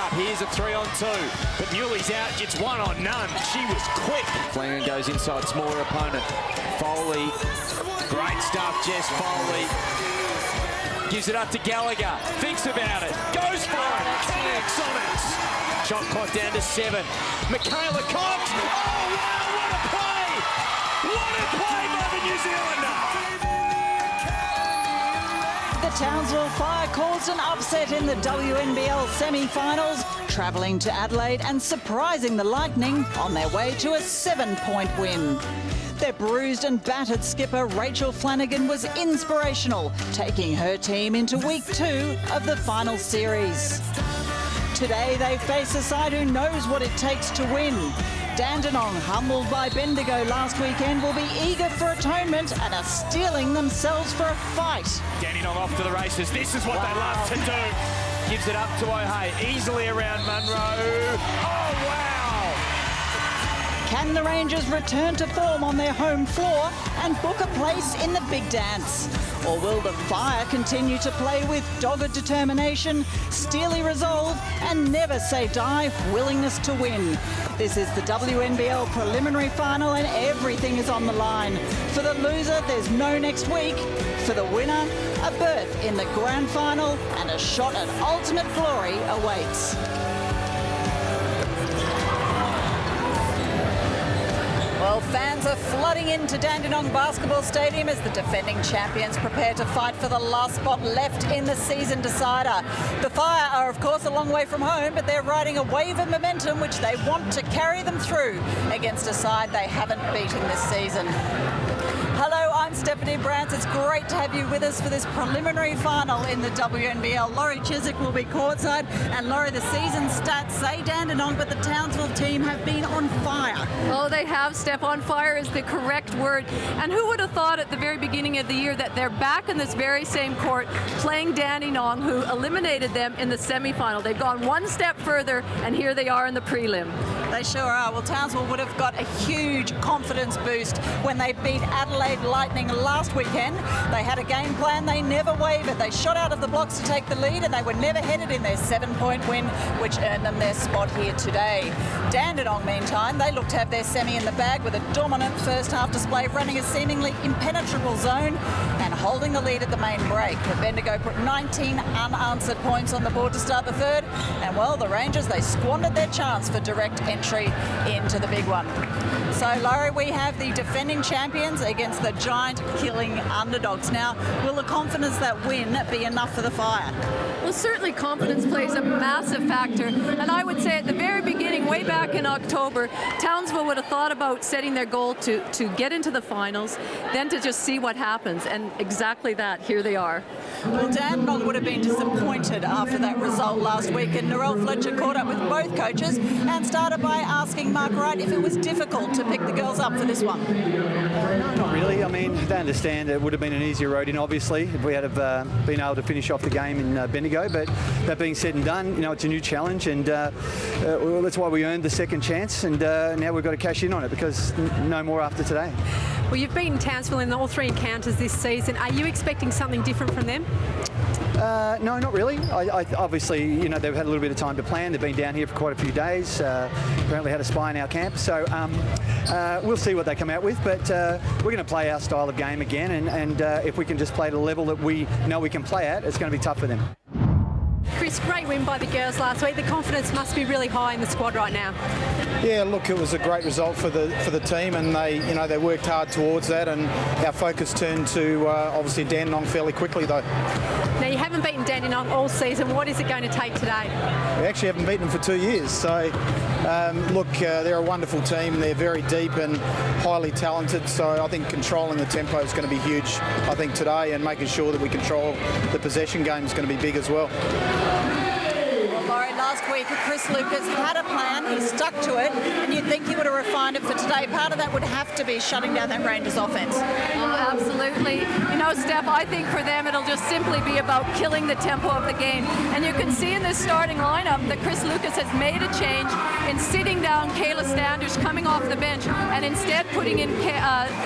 up. Here's a 3-on-2. But Newley's out, gets 1-on-none. She was quick. Flanagan goes inside, smaller opponent. Foley, great stuff, Jess Foley. Gives it up to Gallagher, thinks about it, goes for it, connects on it. Shot clock down to 7. Michaela Cox, oh wow, what a play! What a play by the New Zealander! The Townsville Fire caused an upset in the WNBL semi-finals, travelling to Adelaide and surprising the Lightning on their way to a 7-point win. Their bruised and battered skipper Rachel Flanagan was inspirational, taking her team into week 2 of the final series. Today they face a side who knows what it takes to win. Dandenong, humbled by Bendigo last weekend, will be eager for atonement and are steeling themselves for a fight. Dandenong off to the races. This is what they love to do. Gives it up to O'Hay, easily around Munro. Oh, wow! Can the Rangers return to form on their home floor and book a place in the big dance? Or will the Fire continue to play with dogged determination, steely resolve and never say die willingness to win? This is the WNBL preliminary final and everything is on the line. For the loser, there's no next week. For the winner, a berth in the grand final and a shot at ultimate glory awaits. Well, fans are flooding into Dandenong Basketball Stadium as the defending champions prepare to fight for the last spot left in the season decider. The Fire are, of course, a long way from home, but they're riding a wave of momentum which they want to carry them through against a side they haven't beaten this season. Hello, I'm Stephanie Brantz. It's great to have you with us for this preliminary final in the WNBL. Laurie Chiswick will be courtside. And Laurie, the season stats say Dandenong, but the Townsville team have been on fire. Oh, they have, Steph. On fire is the correct word. And who would have thought at the very beginning of the year that they're back in this very same court playing Dandenong, who eliminated them in the semi-final. They've gone one step further, and here they are in the prelim. They sure are. Well, Townsville would have got a huge confidence boost when they beat Adelaide Lightning last weekend. They had a game plan. They never wavered. They shot out of the blocks to take the lead, and they were never headed in their 7-point win, which earned them their spot here today. Dandenong, meantime, they look to have their semi in the bag with a dominant first half display, running a seemingly impenetrable zone and holding the lead at the main break. The Bendigo put 19 unanswered points on the board to start the third, and well, the Rangers, they squandered their chance for direct entry into the big one. So, Laurie, we have the defending champions against the giant killing underdogs. Now, will the confidence that win be enough for the Fire? Well, certainly confidence plays a massive factor. And I would say at the very beginning, way back in October, Townsville would have thought about setting their goal to get into the finals, then to just see what happens. And exactly that, here they are. Well, Dandenong would have been disappointed after that result last week, and Narelle Fletcher caught up with both coaches and started by asking Mark Wright if it was difficult to pick the girls up for this one. No, not really. I mean, they understand it would have been an easier road in, obviously, if we had have been able to finish off the game in Bendigo. But that being said and done, you know, it's a new challenge, and well, that's why we earned the second chance, and now we've got to cash in on it because no more after today. Well, you've beaten Townsville in all 3 encounters this season. Are you expecting something different from them? No, not really. I obviously, you know, they've had a little bit of time to plan. They've been down here for quite a few days. Apparently had a spy in our camp. So we'll see what they come out with. But we're going to play our style of game again. And if we can just play at a level that we know we can play at, it's going to be tough for them. Chris, great win by the girls last week. The confidence must be really high in the squad right now. Yeah, look, it was a great result for the team, and they worked hard towards that, and our focus turned to obviously Dandenong fairly quickly though. Now, you haven't beaten Dandenong all season. What is it going to take today? We actually haven't beaten them for 2 years, so look, they're a wonderful team. They're very deep and highly talented, so I think controlling the tempo is going to be huge, I think, today, and making sure that we control the possession game is going to be big as well. Laurie, last week Chris Lucas had a plan, he stuck to it, and you'd think he would have refined it for today. Part of that would have to be shutting down that Rangers offense. Oh, absolutely. You know, Steph, I think for them it'll just simply be about killing the tempo of the game. And you can see in this starting lineup that Chris Lucas has made a change in sitting down Kayla Standish coming off the bench and instead putting in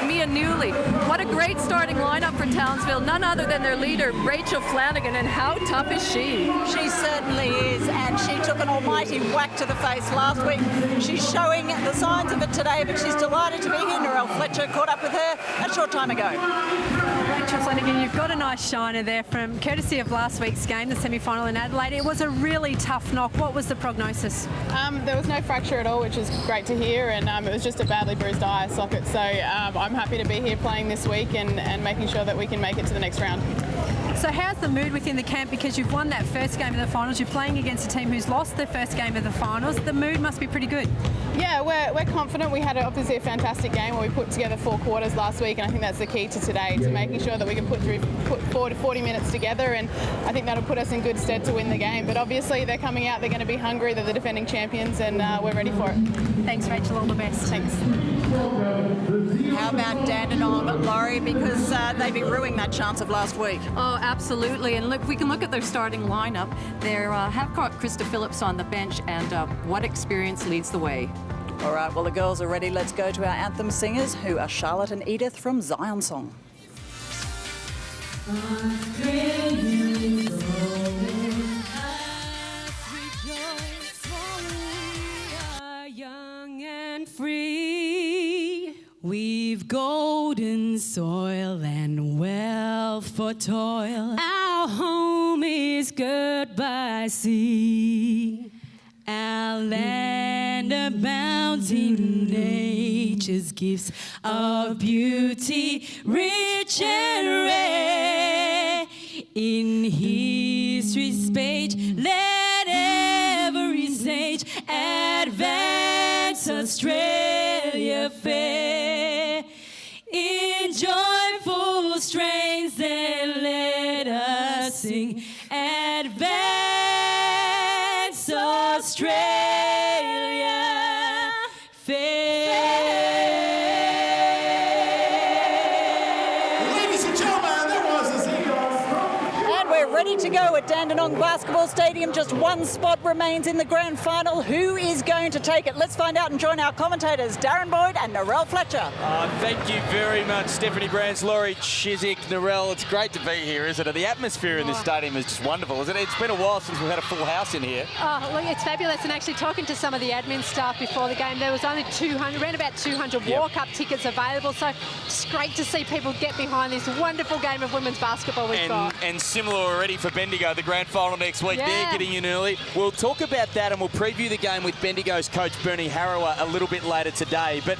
Mia Newley. What a great starting lineup for Townsville. None other than their leader, Rachel Flanagan, and how tough is she? She certainly is, and She took an almighty whack to the face last week. She's showing the signs of it today, but she's delighted to be here. Narelle Fletcher caught up with her a short time ago. Rachel Flanagan, you've got a nice shiner there from courtesy of last week's game, the semi-final in Adelaide. It was a really tough knock. What was the prognosis? There was no fracture at all, which is great to hear, and it was just a badly bruised eye socket. So I'm happy to be here playing this week and making sure that we can make it to the next round. So how's the mood within the camp? Because you've won that first game of the finals, you're playing against a team who's lost their first game of the finals. The mood must be pretty good. Yeah, we're confident. We had obviously a fantastic game where we put together 4 quarters last week, and I think that's the key to today, to making sure that we can put 40 to 40 minutes together, and I think that'll put us in good stead to win the game. But obviously they're coming out, they're going to be hungry, they're the defending champions, and we're ready for it. Thanks, Rachel. All the best. Thanks. How about Dandenong, Laurie? Because they be ruining that chance of last week. Oh, absolutely. And look, we can look at their starting lineup. They have got Krista Phillips on the bench, and what experience leads the way? All right, well, the girls are ready. Let's go to our anthem singers, who are Charlotte and Edith from Zion Song. Young and free, we've golden soil and wealth for toil. Our home is girt by sea. Our land abounding nature's gifts of beauty, rich and rare. In history's page, let every sage advance Australia fair. In joyful strains, then let us sing, advance Australia fair. Ladies and gentlemen, there was a Seagulls. And we're ready to go at Dandenong Basketball Stadium. Just one spot remains in the grand final. Who is going to take it? Let's find out and join our commentators, Darren Boyd and Narelle Fletcher. Thank you very much, Stephanie Brands, Laurie Chiswick, Narelle. It's great to be here, isn't it? The atmosphere in this stadium is just wonderful, isn't it? It's been a while since we've had a full house in here. Oh, look, it's fabulous. And actually talking to some of the admin staff before the game, there was only around about 200 walk-up tickets available. So it's great to see people get behind this wonderful game of women's basketball we've got. And similar already for Bendigo, the grand final next week. Yeah. They're getting in early. We'll talk about that and we'll preview the game with Bendigo's coach Bernie Harrower a little bit later today. But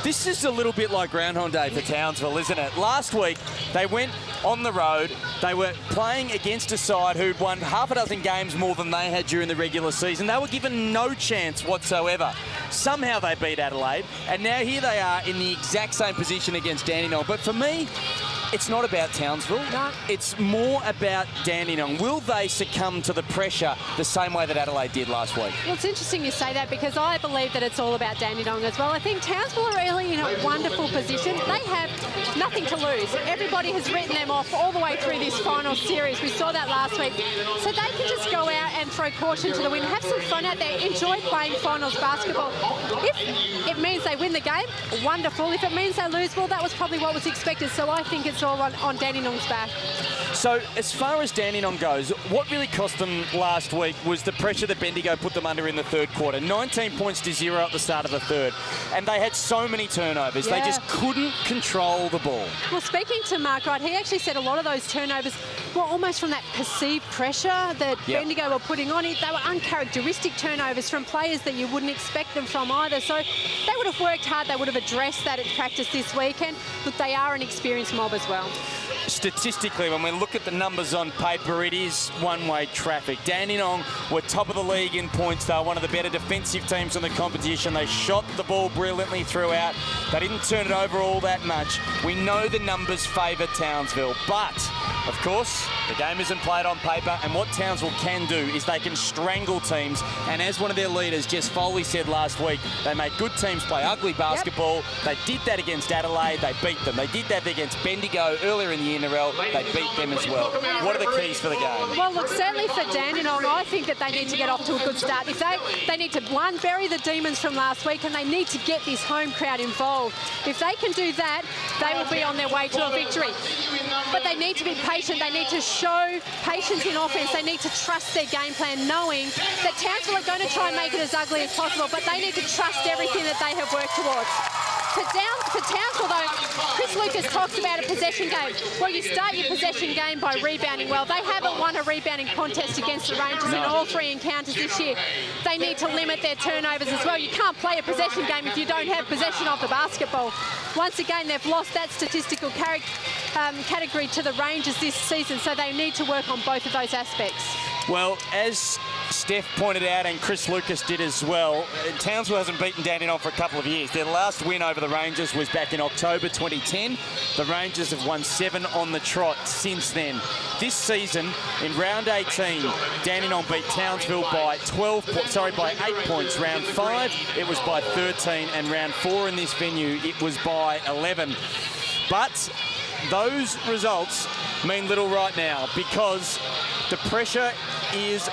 this is a little bit like Groundhog Day for Townsville, isn't it? Last week, they went on the road. They were playing against a side who'd won half a dozen games more than they had during the regular season. They were given no chance whatsoever. Somehow they beat Adelaide, and now here they are in the exact same position against Dandenong. But for me, it's not about Townsville. No. It's more about Dandenong. Will they succumb to the pressure the same way that Adelaide did last week? Well, it's interesting you say that because I believe that it's all about Dandenong as well. I think Townsville are really in a wonderful position. They have nothing to lose. Everybody has written them off all the way through this final series. We saw that last week. So they can just go out and throw caution to the wind, have some fun out there, enjoy playing finals basketball. If it means they win the game, wonderful. If it means they lose, well, that was probably what was expected. So I think it's all on Dandenong's back. So as far as Dandenong goes, what really cost them last week was the pressure that Bendigo put them under in the third quarter. 19 points to 0 at the start of the third. And they had so many turnovers. Yeah. They just couldn't control the ball. Well, speaking to Mark Wright, he actually said a lot of those turnovers were almost from that perceived pressure that Bendigo were putting on it. They were uncharacteristic turnovers from players that you wouldn't expect them from either. So they would have worked hard. They would have addressed that at practice this weekend. Look, they are an experienced mob as well. Statistically, when we look at the numbers on paper, it is one-way traffic. Dandenong were top of the league in points. They were one of the better defensive teams in the competition. They shot the ball brilliantly throughout. They didn't turn it over all that much. We know the numbers favour Townsville, but of course, the game isn't played on paper, and what Townsville can do is they can strangle teams. And as one of their leaders, Jess Foley, said last week, they make good teams play ugly basketball. They did that against Adelaide. They beat them. They did that against Bendigo earlier in the year, Narelle. They beat them as well. What are the keys for the game? Well, look, certainly for Dandenong, I think that they need to get off to a good start. If they need to, one, bury the demons from last week, and they need to get this home crowd involved. If they can do that, they will be on their way to a victory. But they need to be patient patient. They need to show patience in offense. They need to trust their game plan, knowing that Townsville are going to try and make it as ugly as possible, but they need to trust everything that they have worked towards. For Townsville, though, Chris Lucas talks about a possession game. Well, you start your possession game by rebounding well. They haven't won a rebounding contest against the Rangers in all 3 encounters this year. They need to limit their turnovers as well. You can't play a possession game if you don't have possession of the basketball. Once again, they've lost that statistical category to the Rangers this season, so they need to work on both of those aspects. Well, as Steph pointed out and Chris Lucas did as well, Townsville hasn't beaten Dandenong for a couple of years. Their last win over the Rangers was back in October 2010. The Rangers have won 7 on the trot since then. This season, in round 18, Dandenong beat Townsville by 8 points. Round 5, it was by 13, and round 4 in this venue, it was by 11. But those results mean little right now, because the pressure is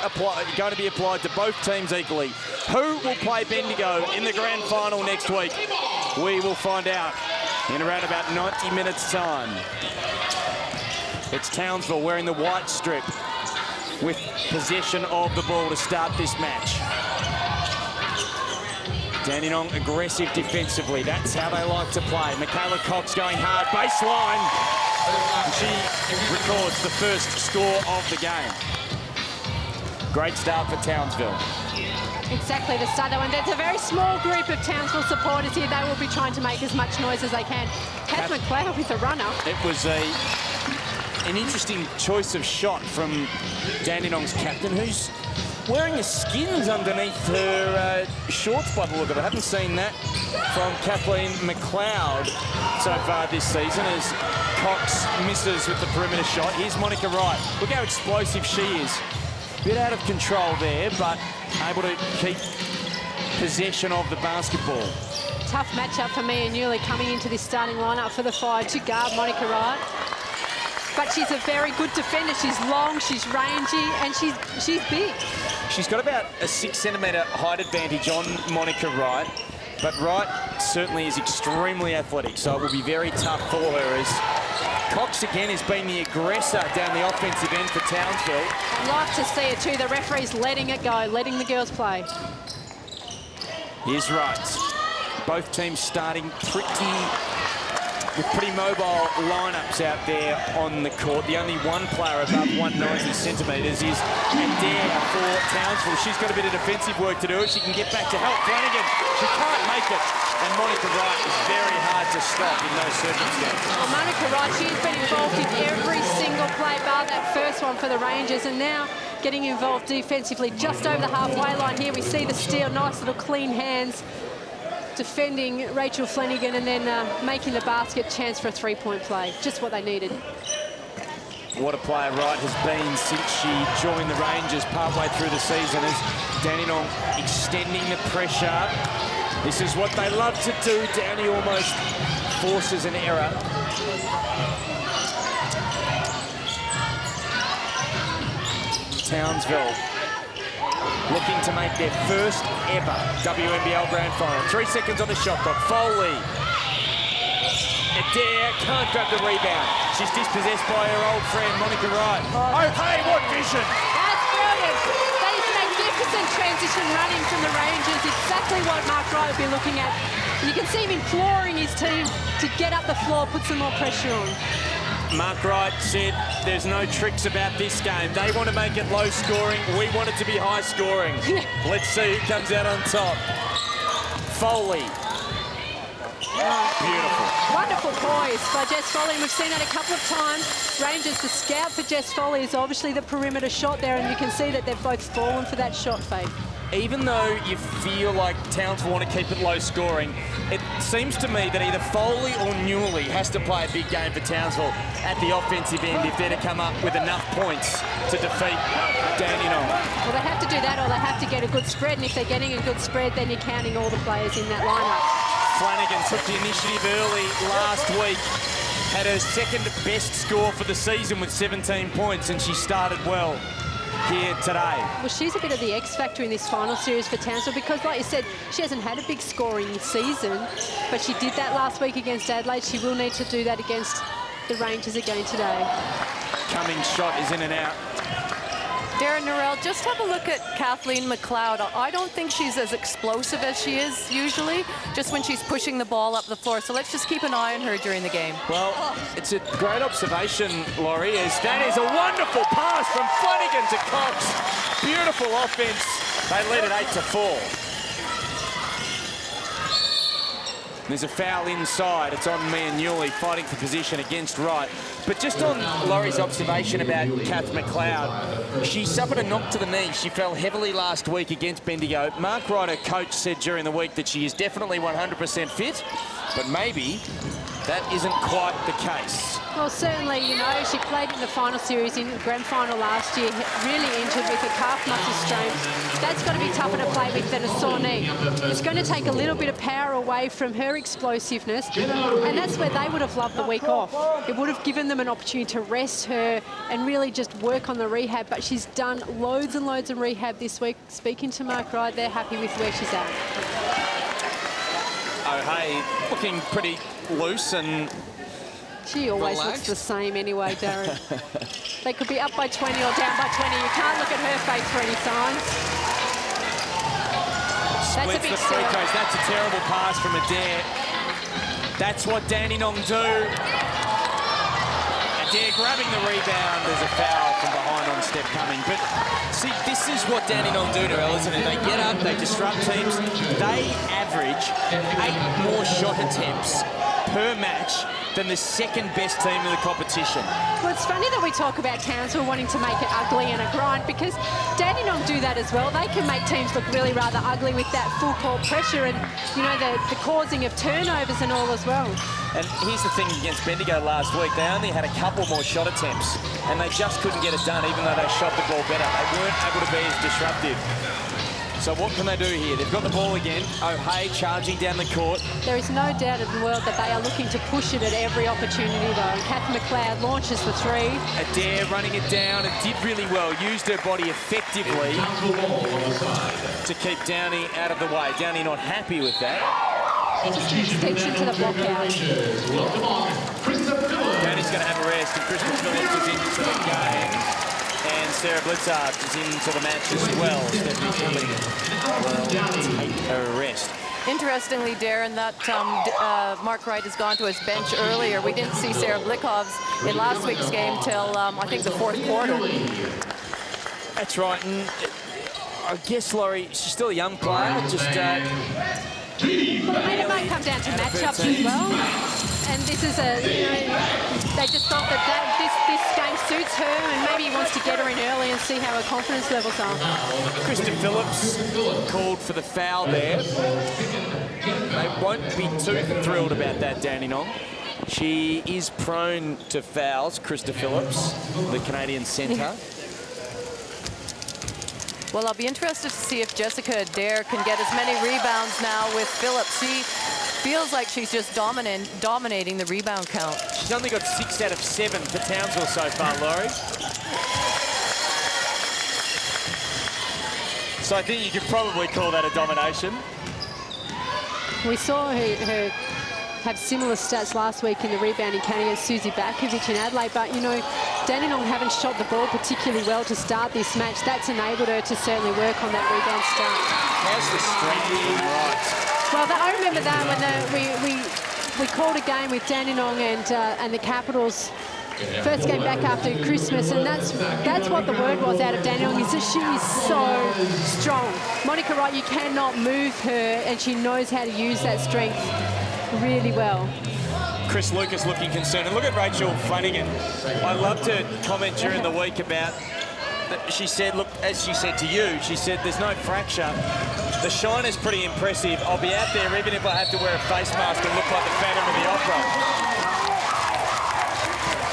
going to be applied to both teams equally. Who will play Bendigo in the grand final next week? We will find out in around about 90 minutes' time. It's Townsville wearing the white strip with possession of the ball to start this match. Dandenong aggressive defensively. That's how they like to play. Michaela Cox going hard, baseline. And she records the first score of the game. Great start for Townsville. Exactly, the start that one. There's a very small group of Townsville supporters here. They will be trying to make as much noise as they can. Kath MacLeod with the runner. It was an interesting choice of shot from Dandenong's captain, who's wearing the skins underneath her shorts by the look of it. I haven't seen that from Kathleen MacLeod so far this season, as Cox misses with the perimeter shot. Here's Monica Wright. Look how explosive she is. Bit out of control there, but able to keep possession of the basketball. Tough matchup for me and Newley coming into this starting lineup for the Fire to guard Monica Wright. But she's a very good defender. She's long, she's rangy, and she's big. She's got about a 6 centimetre height advantage on Monica Wright, but Wright certainly is extremely athletic, so it will be very tough for her, as Cox again has been the aggressor down the offensive end for Townsville. I'd like to see it too. The referee's letting it go, letting the girls play. Here's Wright. Both teams starting with pretty mobile lineups out there on the court. The only one player above 190 centimetres is Adair for Townsville. She's got a bit of defensive work to do. She can get back to help Flanagan. She can't make it. And Monica Wright is very hard to stop in those circumstances. Well, Monica Wright, she's been involved in every single play bar that first one for the Rangers, and now getting involved defensively just over the halfway line here. We see the steal, nice little clean hands, defending Rachel Flanagan, and then making the basket, chance for a 3-point play. Just what they needed. What a player Wright has been since she joined the Rangers partway through the season, as Dandenong extending the pressure. This is what they love to do. Downie almost forces an error. Townsville looking to make their first ever WNBL Grand Final. 3 seconds on the shot clock. Foley. Adair can't grab the rebound. She's dispossessed by her old friend, Monica Wright. Oh, hey, what vision! That's brilliant. That is magnificent transition running from the Rangers. Exactly what Mark Wright would be looking at. And you can see him imploring his team to get up the floor, put some more pressure on. Mark Wright said there's no tricks about this game. They want to make it low scoring. We want it to be high scoring. Let's see who comes out on top. Foley. Beautiful. Wonderful poise by Jess Foley. We've seen that a couple of times. Rangers, the scout for Jess Foley is obviously the perimeter shot there, and you can see that they've both fallen for that shot, Faith. Even though you feel like Townsville want to keep it low scoring, it seems to me that either Foley or Newley has to play a big game for Townsville at the offensive end if they're to come up with enough points to defeat Dandenong. Well, they have to do that, or they have to get a good spread, and if they're getting a good spread, then you're counting all the players in that lineup. Flanagan took the initiative early last week, had her second best score for the season with 17 points, and she started well here today. Well, she's a bit of the X factor in this final series for Townsville, because like you said, she hasn't had a big scoring season, but she did that last week against Adelaide. She will need to do that against the Rangers again today. Cumming's shot is in and out. Darren Norrell, just have a look at Kathleen MacLeod. I don't think she's as explosive as she is usually, just when she's pushing the ball up the floor. So let's just keep an eye on her during the game. Well, it's a great observation, Laurie, as that is a wonderful pass from Flanagan to Cox. Beautiful offense. They lead it 8-4. There's a foul inside. It's on me and Newley fighting for position against Wright. But just on Laurie's observation about Kath MacLeod, she suffered a knock to the knee. She fell heavily last week against Bendigo. Mark Wright, her coach, said during the week that she is definitely 100% fit, but maybe that isn't quite the case. Well, certainly, you know, she played in the final series in the grand final last year, really injured with a calf muscle strain. That's got to be tougher to play with than a sore knee. It's going to take a little bit of power away from her explosiveness, and that's where they would have loved the week off. It would have given them an opportunity to rest her and really just work on the rehab, but she's done loads and loads of rehab this week. Speaking to Mark Wright, they're happy with where she's at. Oh, hey, looking pretty loose and she always looks the same anyway, Darren. They could be up by 20 or down by 20. You can't look at her face for any signs. That's a big free throws. That's a terrible pass from Adair. That's what Dandenong do. Adair grabbing the rebound. There's a foul from behind on Steph Cumming. But see, this is what Dandenong do, Norrell, isn't it? They get up, they disrupt teams. They average 8 more shot attempts per match than the second best team in the competition. Well, it's funny that we talk about Townsville wanting to make it ugly and a grind, because Dandenong do that as well. They can make teams look really rather ugly with that full court pressure and, you know, the causing of turnovers and all as well. And here's the thing against Bendigo last week, they only had a couple more shot attempts and they just couldn't get it done, even though they shot the ball better. They weren't able to be as disruptive. So what can they do here? They've got the ball again. O'Hay charging down the court. There is no doubt in the world that they are looking to push it at every opportunity, though. Kath MacLeod launches the three. Adair running it down and did really well. Used her body effectively to keep Downie out of the way. Downie not happy with that. Just an extension to the block out. Downie's going to have a rest, and Krista Phillips is into the game. And Sarah Blicavs is into the match as well. Stephanie Cumming will take a rest. Interestingly, Darren, that Mark Wright has gone to his bench earlier. We didn't see Sarah Blicavs in last week's game till, I think, the fourth quarter. That's right, and I guess, Laurie, she's still a young player. Just well, it might come down to matchups as well. And this is a, you know, they just thought that this game suits her, and maybe he wants to get her in early and see how her confidence levels are. Krista Phillips called for the foul there. They won't be too thrilled about that, Dandenong. She is prone to fouls, Krista Phillips, the Canadian centre. Well, I'll be interested to see if Jessica Adair can get as many rebounds now with Phillips. She feels like she's just dominating the rebound count. She's only got 6 out of 7 for Townsville so far, Laurie. So I think you could probably call that a domination. We saw her have similar stats last week in the rebounding count against Susie Bakovic in Adelaide, but, you know, Dandenong haven't shot the ball particularly well to start this match. That's enabled her to certainly work on that rebound start. How's the strength in Wright? Well, I remember that when we called a game with Dandenong and the Capitals. First game back after Christmas, and that's what the word was out of Dandenong, is that she is so strong. Monica Wright, you cannot move her, and she knows how to use that strength really well. Chris Lucas looking concerned. And look at Rachel Flanagan. I loved her comment during the week about, she said, look, as she said to you, she said there's no fracture. The shine is pretty impressive. I'll be out there even if I have to wear a face mask and look like the Phantom of the Opera.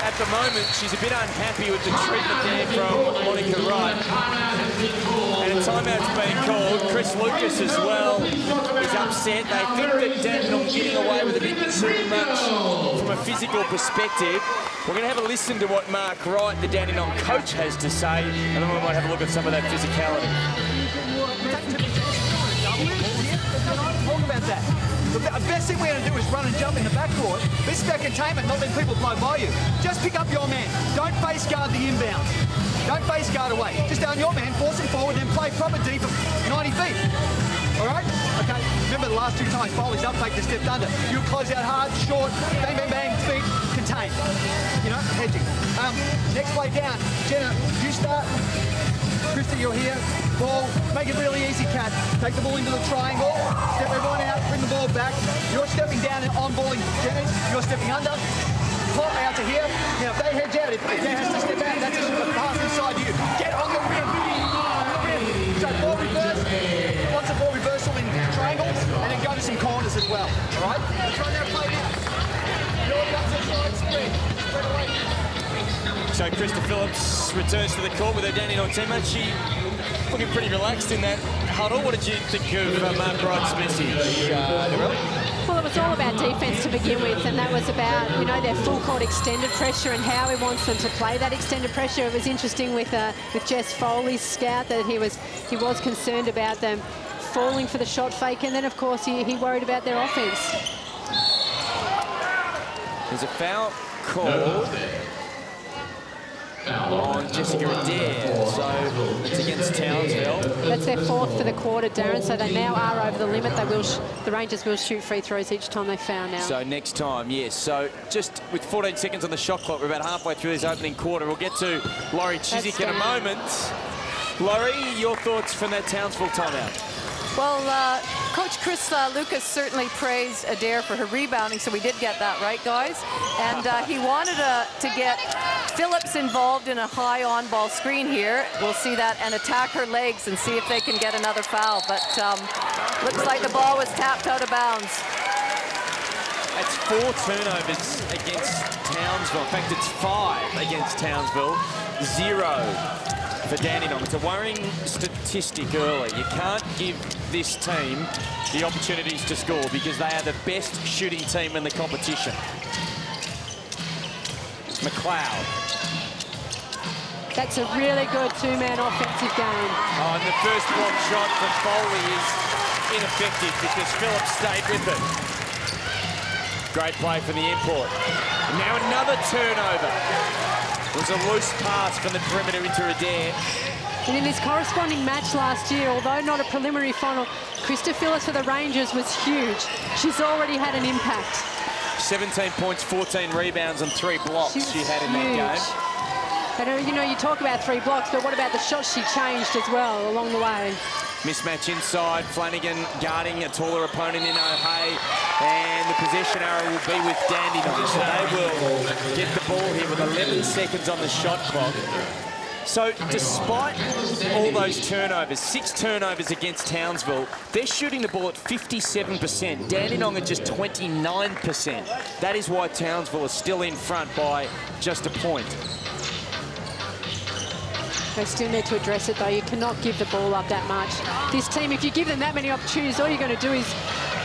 At the moment, she's a bit unhappy with the treatment there from Monica Wright. And a timeout's been called. Chris Lucas as well is upset. They think that Dandenong getting away with a bit too much from a physical perspective. We're going to have a listen to what Mark Wright, the Dandenong coach, has to say, and then we might have a look at some of that physicality. Talk about that. The best thing we're going to do is run and jump in the backcourt. This is about containment, not letting people blow by you. Just pick up your man. Don't face guard the inbounds. Don't face guard away. Just down your man, force him forward, then play proper deep of 90 feet. All right? Okay, remember the last 2 times Foley's up fake, they stepped under. You close out hard, short, bang, bang, bang, feet, contain. You know, hedging. Next play down. Jenna, you start. Krista, you're here. Ball, make it really easy, Kat. Take the ball into the triangle. Step everyone out, bring the ball back. You're stepping down and on-balling. Jenna, you're stepping under. Pop out to here. Now, if they hedge out, if Adair has to step out, that's just a pass inside you. Get on the rim. So ball reverse. Lots of ball reversal in triangles, and then go to some corners as well. All right? Let's run that play now. You're the outside side spread. Spread away. So Krista Phillips returns to the court with her Dandenong teammate. She looking pretty relaxed in that huddle. What did you think of Mark Wright's message, Narelle? Well, it was all about defence to begin with, and that was about, you know, their full court extended pressure and how he wants them to play that extended pressure. It was interesting with Jess Foley's scout that he was concerned about them falling for the shot fake, and then of course he worried about their offence. There's a foul called on Jessica Adair, so it's against Townsville. That's their 4th for the quarter, Darren, so they now are over the limit. They will the Rangers will shoot free throws each time they foul now. So next time, yes. So just with 14 seconds on the shot clock, we're about halfway through this opening quarter. We'll get to Laurie Chiswick in a moment. Laurie, your thoughts from that Townsville timeout? Well, Coach Chris Lucas certainly praised Adair for her rebounding, so we did get that right, guys. And he wanted to get Phillips involved in a high on-ball screen here. We'll see that and attack her legs and see if they can get another foul. But looks like the ball was tapped out of bounds. It's 4 turnovers against Townsville. In fact, it's 5 against Townsville, 0 for Dandenong. It's a worrying statistic early. You can't give this team the opportunities to score because they are the best shooting team in the competition. MacLeod. That's a really good 2-man offensive game. Oh, and the first block shot from Foley is ineffective because Phillips stayed with it. Great play from the import. And now another turnover. It was a loose pass from the perimeter into Adair. And in this corresponding match last year, although not a preliminary final, Krista Phillips for the Rangers was huge. She's already had an impact. 17 points, 14 rebounds and 3 blocks she had in that game. And you know, you talk about 3 blocks, but what about the shots she changed as well along the way? Mismatch inside, Flanagan guarding a taller opponent in O'Hay, and the possession arrow will be with Dandenong, so they will get the ball here with 11 seconds on the shot clock. So despite all those turnovers, 6 turnovers against Townsville, they're shooting the ball at 57%. Dandenong are just 29%. That is why Townsville is still in front by just a point. They still need to address it, though. You cannot give the ball up that much. This team, if you give them that many opportunities, all you're going to do is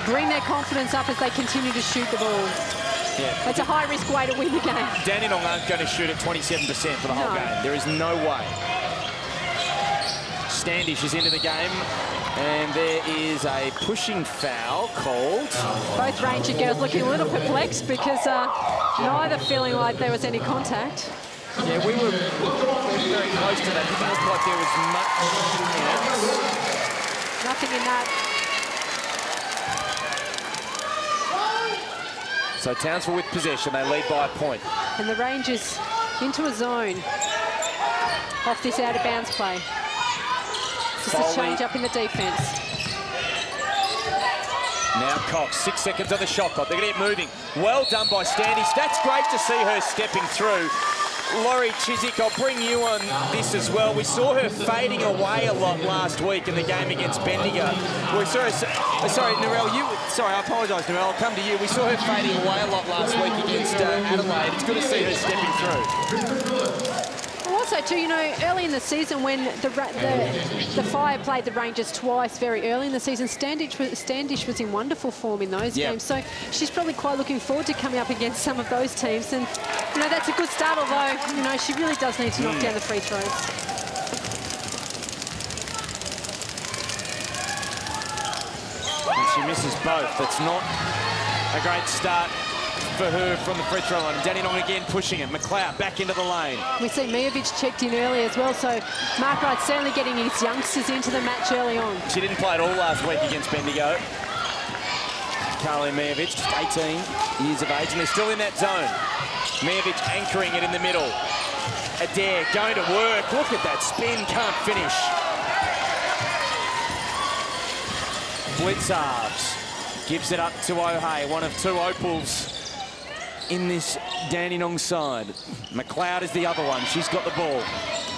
bring their confidence up as they continue to shoot the ball. Yeah. That's a high-risk way to win the game. Dandenong aren't going to shoot at 27% for the whole game. There is no way. Standish is into the game, and there is a pushing foul called. Both Ranger girls looking a little perplexed because neither feeling like there was any contact. Yeah, we were very close to that. It didn't look like there was much in it. Nothing in that. So Townsville with possession, they lead by a point. And the Rangers into a zone off this out-of-bounds play. Just a change up in the defence. Now Cox, 6 seconds on the shot clock. They're going to get moving. Well done by Standish. That's great to see her stepping through. Laurie Chiswick, I'll bring you on this as well. We saw her fading away a lot last week in the game against Bendigo. We saw her, sorry, Narelle, I apologise, Narelle, I'll come to you. We saw her fading away a lot last week against Adelaide. It's good to see her stepping through. Also, too, you know, early in the season when the Fire played the Rangers twice very early in the season, Standish was in wonderful form in those games. So she's probably quite looking forward to coming up against some of those teams. And, you know, that's a good start, although, you know, she really does need to knock down the free throws. And She misses both. That's not a great start for her from the free throw line. And Dandenong again pushing it. MacLeod back into the lane. We see Mijovic checked in early as well, so Mark Wright certainly getting his youngsters into the match early on. She didn't play at all last week against Bendigo. Carly Mijovic, just 18 years of age, and they're still in that zone. Mijovic anchoring it in the middle. Adair going to work. Look at that spin, can't finish. Blicavs gives it up to O'Hay, one of two opals in this Dandenong side. MacLeod is the other one. She's got the ball.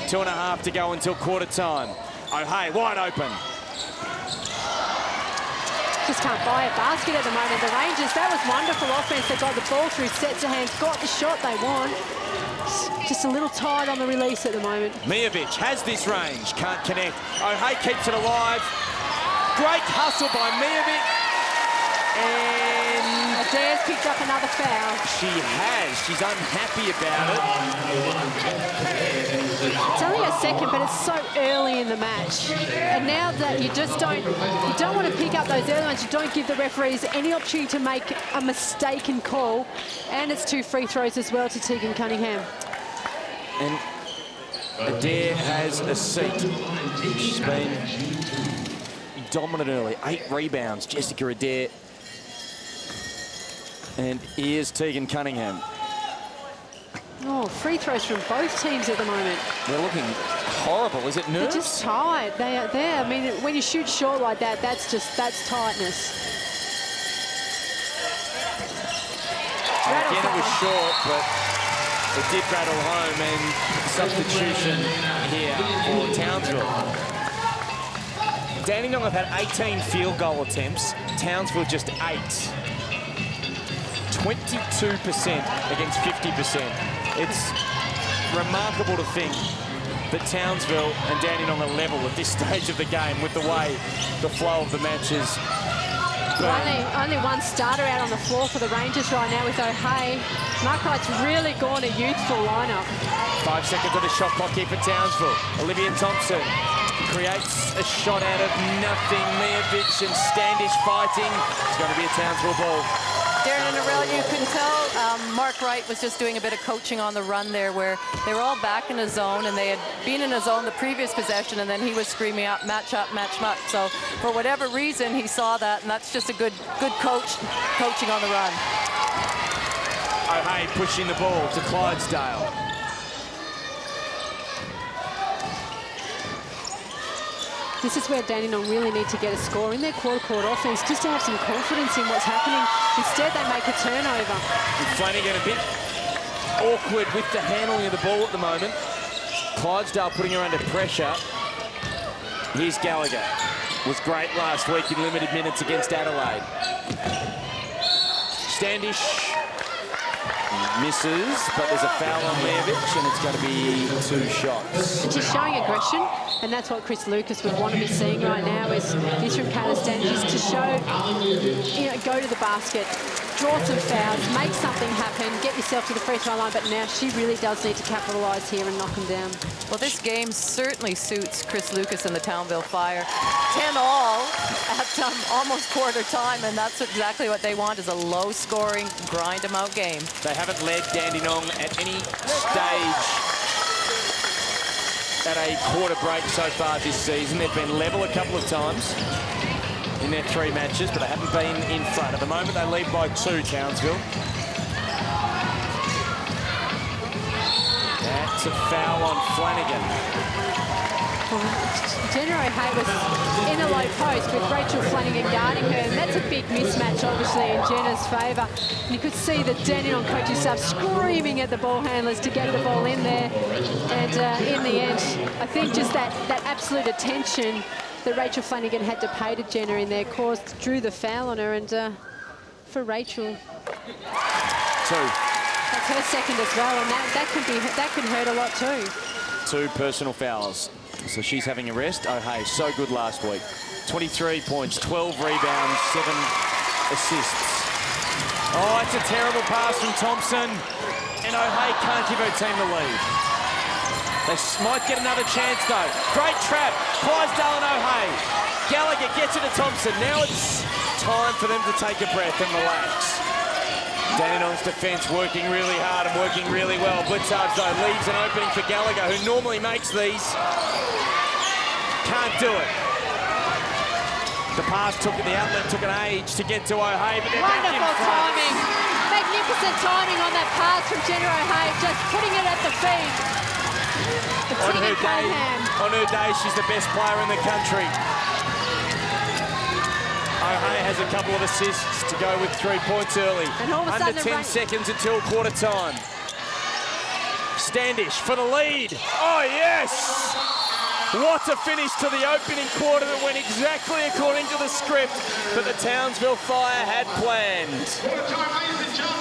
2.5 to go until quarter time. O'Hay wide open. Just can't buy a basket at the moment. The Rangers, that was wonderful offense. They got the ball through sets of hands, got the shot they want. Just a little tight on the release at the moment. Mijovic has this range, can't connect. O'Hay keeps it alive. Great hustle by Mijovic. And Adair's picked up another foul. She has. She's unhappy about it. It's only a second, but it's so early in the match. And now that you don't want to pick up those early ones. You don't give the referees any opportunity to make a mistaken call. And it's 2 free throws as well to Tegan Cunningham. And Adair has a seat. She's been dominant early. 8 rebounds, Jessica Adair. And here's Tegan Cunningham. Oh, free throws from both teams at the moment. They're looking horrible. Is it nerves? They're just tired. They are there. I mean, when you shoot short like that, that's tightness. Again, it was short, but it did rattle home, and substitution here for Townsville. Dandenong have had 18 field goal attempts. Townsville just 8. 22% against 50%. It's remarkable to think that Townsville and Dandenong are level at this stage of the game with the way the flow of the match is. Only one starter out on the floor for the Rangers right now with O'Hay. Mark Wright's really gone a youthful lineup. 5 seconds on the shot clock here for Townsville. Olivia Thompson creates a shot out of nothing. Mijovic and Standish fighting. It's going to be a Townsville ball. Darren and Aurelia, you can tell Mark Wright was just doing a bit of coaching on the run there, where they were all back in a zone and they had been in a zone the previous possession, and then he was screaming out, match up, match up. So for whatever reason, he saw that, and that's just a good coaching on the run. O'Hay pushing the ball to Clydesdale. This is where Dandenong really need to get a score in their quarter-court offense, just to have some confidence in what's happening. Instead, they make a turnover. And Flanagan a bit awkward with the handling of the ball at the moment. Clydesdale putting her under pressure. Here's Gallagher. Was great last week in limited minutes against Adelaide. Standish misses, but there's a foul on Mijovic, and it's going to be 2 shots. And she's showing aggression, and that's what Chris Lucas would want to be seeing right now, is this from Standish to show, go to the basket, draw some fouls, make something happen, get yourself to the free throw line, but now she really does need to capitalise here and knock them down. Well, this game certainly suits Chris Lucas and the Townsville Fire. 10-all at almost quarter time, and that's exactly what they want, is a low-scoring, grind-em-out game. They haven't led Dandenong at any stage at a quarter break so far this season. They've been level a couple of times in their 3 matches, but they haven't been in front. At the moment, they lead by 2, Townsville. That's a foul on Flanagan. Jenna O'Hay was in a low post with Rachel Flanagan guarding her, and that's a big mismatch, obviously, in Jenna's favour. And you could see the Dandenong coaching staff screaming at the ball handlers to get the ball in there. And in the end, I think just that absolute attention that Rachel Flanagan had to pay to Jenna in there drew the foul on her, and for Rachel, 2. that's her second as well, and that can hurt a lot too. 2 personal fouls. So she's having a rest. O'Hay, so good last week. 23 points, 12 rebounds, 7 assists. Oh, it's a terrible pass from Thompson. And O'Hay can't give her team the lead. They might get another chance, though. Great trap. Clydesdale and O'Hay. Gallagher gets it to Thompson. Now it's time for them to take a breath and relax. Dandenong's defence working really hard and working really well. Blicavs, though, leaves an opening for Gallagher, who normally makes these. Can't do it. The pass the outlet took an age to get to O'Hare, but they're back in Wonderful front. timing. Magnificent timing on that pass from Jenna O'Hare, just putting it at the feet. On her day, she's the best player in the country. O'Hare has a couple of assists to go with 3 points early. And all of a Under sudden 10 seconds until quarter time. Standish for the lead. Oh, yes! What a finish to the opening quarter that went exactly according to the script that the Townsville Fire had planned.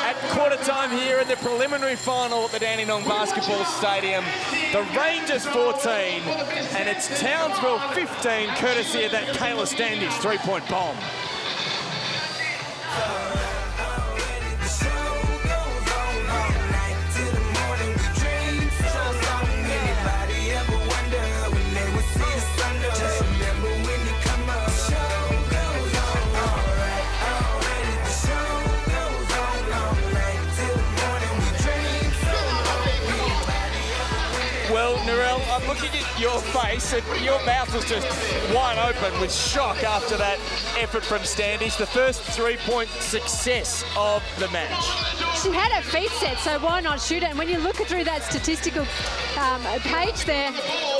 At quarter time here in the preliminary final at the Dandenong Basketball Stadium, the Rangers 14 and it's Townsville 15, courtesy of that Kayla Standish three-point bomb. Well, Narelle, I'm looking at your face and your mouth was just wide open with shock after that effort from Standish. The first three-point success of the match. She had her feet set, so why not shoot it? And when you look through that statistical page there,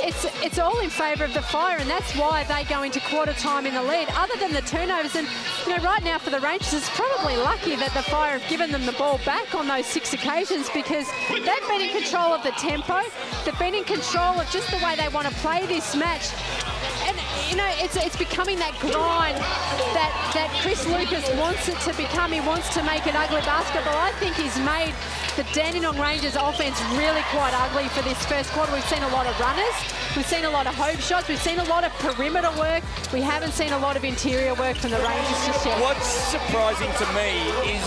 it's all in favour of the Fire, and that's why they go into quarter time in the lead. Other than the turnovers, and you know, right now for the Rangers, it's probably lucky that the Fire have given them the ball back on those 6 occasions, because they've been in control of the tempo. They've been in control of just the way they want to play this match. And, you know, it's becoming that grind that Chris Lucas wants it to become. He wants to make it ugly basketball. I think he's made the Dandenong Rangers offense really quite ugly for this first quarter. We've seen a lot of runners. We've seen a lot of hope shots. We've seen a lot of perimeter work. We haven't seen a lot of interior work from the Rangers just yet. What's surprising to me is,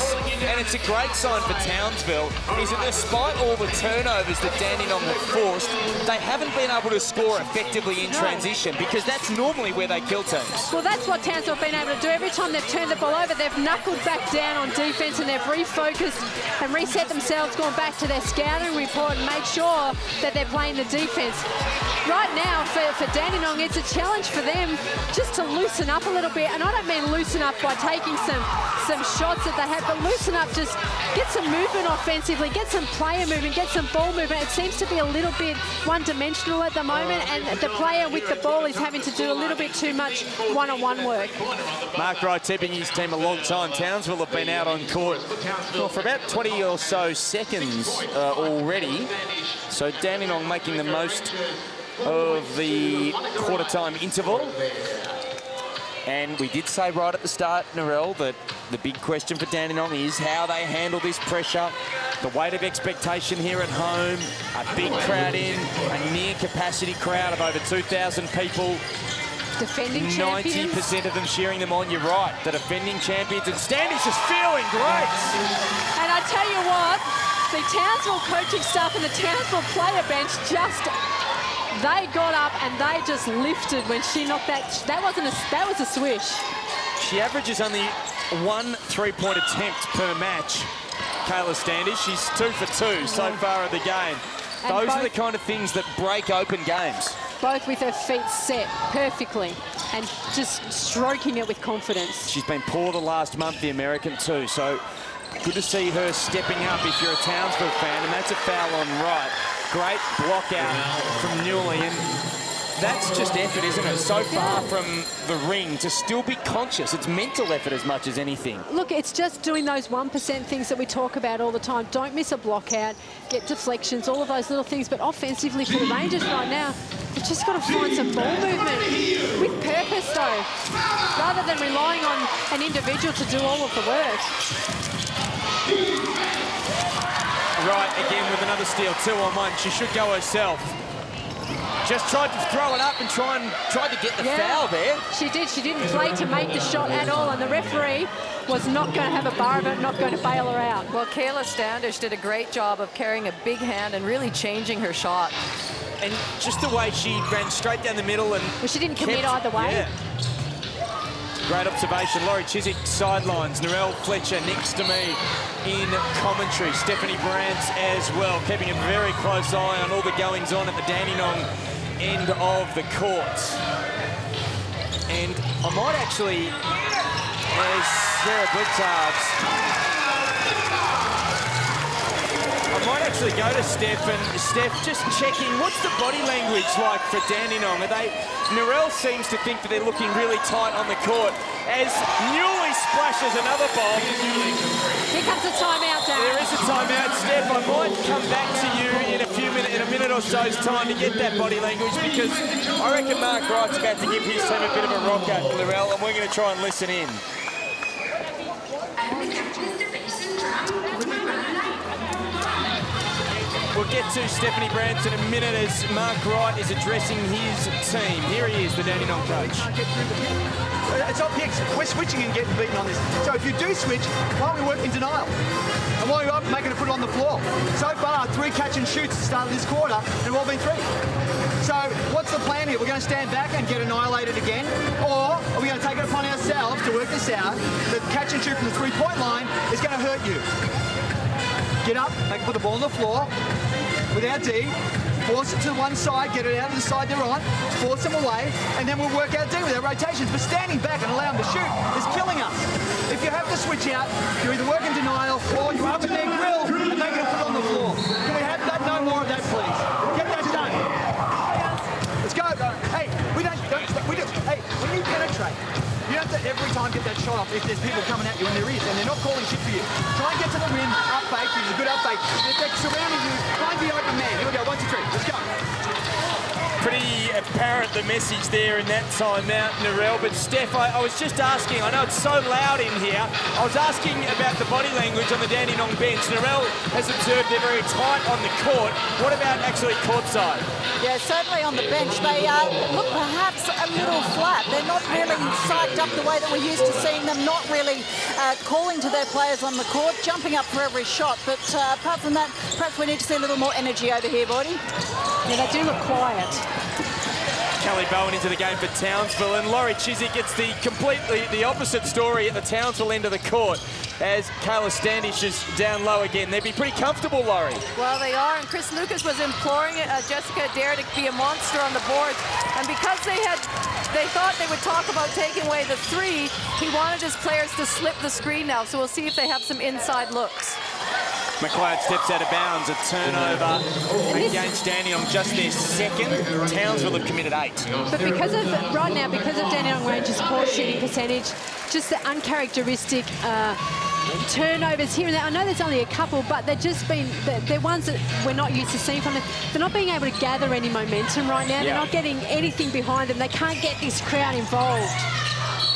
and it's a great sign for Townsville, is that despite all the turnovers that Dandenong have forced, they haven't been able to score effectively in transition, because that's normally where they kill teams. Well, that's what Townsville have been able to do. Every time they've turned the ball over, they've knuckled back down on defence and they've refocused and reset themselves, gone back to their scouting report and made sure that they're playing the defence. Right now, for Dandenong, it's a challenge for them just to loosen up a little bit. And I don't mean loosen up by taking some shots that they have, but loosen up, just get some movement offensively, get some player movement, get some ball movement. It seems to be a little bit one-dimensional at the moment, and the player with the ball is having to do a little bit too much one-on-one work. Mark Wright tipping his team a long time. Townsville have been out on court for about 20 or so seconds already. So Dandenong making the most of the quarter time interval. And we did say right at the start, Narelle, that the big question for Dandenong is how they handle this pressure, the weight of expectation here at home, a big crowd in, a near capacity crowd of over 2,000 people. Defending champions. 90% of them cheering them on. You're right, the defending champions, and Standish is feeling great. And I tell you what, the Townsville coaching staff and the Townsville player bench they got up and they just lifted when she knocked that. That was a swish. She averages only 1 3-point attempt per match. Kayla Standish, she's 2 for 2 so far of the game. Those are the kind of things that break open games. Both with her feet set perfectly and just stroking it with confidence. She's been poor the last month, the American too, so good to see her stepping up if you're a Townsville fan, and that's a foul on Wright. Great block out from Newley, and that's just effort, isn't it? So far from the ring to still be conscious. It's mental effort as much as anything. Look, it's just doing those 1% things that we talk about all the time. Don't miss a block out, get deflections, all of those little things. But offensively for the Rangers right now, they've just got to find some ball movement with purpose, though, rather than relying on an individual to do all of the work. Wright again with another steal, 2-on-1. She should go herself. Just tried to throw it up and tried to get the foul there. She did. She didn't play to make the shot at all, and the referee was not going to have a bar of it, not going to bail her out. Well, Kayla Standish did a great job of carrying a big hand and really changing her shot. And just the way she ran straight down the middle and... Well, she didn't commit either way. Yeah. Great observation. Laurie Chiswick sidelines. Narelle Fletcher next to me in commentary. Stephanie Brantz as well, keeping a very close eye on all the goings-on at the Dandenong end of the court. And I might actually, as Sarah Blicavs, I might actually go to Steph, and Steph, just checking, what's the body language like for Dandenong? Narelle seems to think that they're looking really tight on the court as Newley splashes another bomb. Here comes a timeout, Dan. There is a timeout, Steph. I might come back to you in a minute or so's time to get that body language, because I reckon Mark Wright's about to give his team a bit of a rock at Narelle, and we're going to try and listen in. We'll get to Stephanie Brantz in a minute as Mark Wright is addressing his team. Here he is, the Dandenong coach. It's not picks. We're switching and getting beaten on this. So if you do switch, why don't we work in denial? And why are we making it put it on the floor? So far, 3 catch and shoots at the start of this quarter, and they've all been 3. So what's the plan here? We're going to stand back and get annihilated again? Or are we going to take it upon ourselves to work this out? The catch and shoot from the 3-point line is going to hurt you. Get up, they can put the ball on the floor with our D, force it to one side, get it out of the side they're on, force them away, and then we'll work our D with our rotations. But standing back and allowing them to shoot is killing us. If you have to switch out, you either work in denial or you up at their grill and make it put it on the floor. Can we have that? No more of that, please. Get that done. Let's go. Hey, hey, when you penetrate, you have to every time get that shot off if there's people coming at you, and there is, and they're not calling shit for you. Try and get to the rim, up fake, use a good up fake. If they're surrounding you, find the open man. Here we go, 1, 2, 3, let's go. Pretty apparent the message there in that timeout, Narelle. But Steph, I was just asking, I know it's so loud in here, I was asking about the body language on the Dandenong bench. Narelle has observed they're very tight on the court. What about actually courtside? Yeah, certainly on the bench, they look perhaps a little flat. They're not really psyched up the way that we're used to seeing them, not really calling to their players on the court, jumping up for every shot. But apart from that, perhaps we need to see a little more energy over here, Bodie. Yeah, they do look quiet. Kelly Bowen into the game for Townsville, and Laurie Chiswick gets completely the opposite story at the Townsville end of the court as Kayla Standish is down low again. They'd be pretty comfortable, Laurie. Well, they are, and Chris Lucas was imploring Jessica Adair to be a monster on the boards, and because they thought they would talk about taking away the 3, he wanted his players to slip the screen now, so we'll see if they have some inside looks. MacLeod steps out of bounds, a turnover against Dandenong, just their second. Townsville have committed 8. But because of Dandenong Rangers' poor shooting percentage, just the uncharacteristic turnovers here and there. I know there's only a couple, but they've just been, they're ones that we're not used to seeing from them. They're not being able to gather any momentum right now. They're not getting anything behind them. They can't get this crowd involved.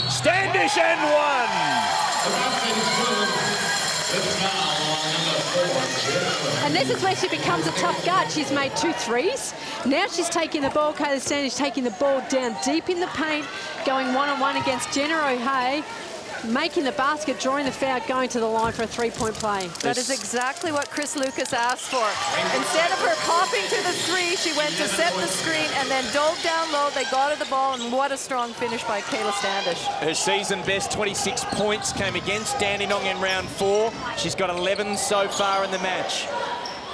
Standish and 1. And this is where she becomes a tough guard. She's made 2 threes. Now she's taking the ball, Kayla Standish taking the ball down deep in the paint, going one-on-one against Jenna O'Hay, making the basket, drawing the foul, going to the line for a 3-point play. That is exactly what Chris Lucas asked for. Instead of her popping to the 3, she went to set the screen and then dove down low. They got her the ball, and what a strong finish by Kayla Standish. Her season best 26 points came against Dandenong in round 4. She's got 11 so far in the match.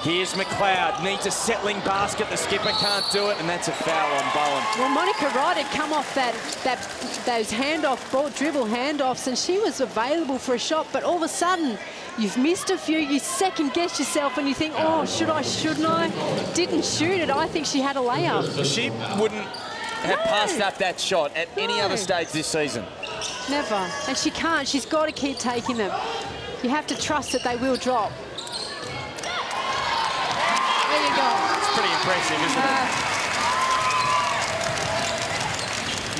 Here's MacLeod, needs a settling basket. The skipper can't do it, and that's a foul on Bowen. Well, Monica Wright had come off those dribble handoffs, and she was available for a shot, but all of a sudden, you've missed a few, you second-guess yourself, and you think, oh, should I, shouldn't I? Didn't shoot it. I think she had a layup. She wouldn't have passed up that shot at any other stage this season. Never. And she can't. She's got to keep taking them. You have to trust that they will drop. There you go. It's pretty impressive, isn't it?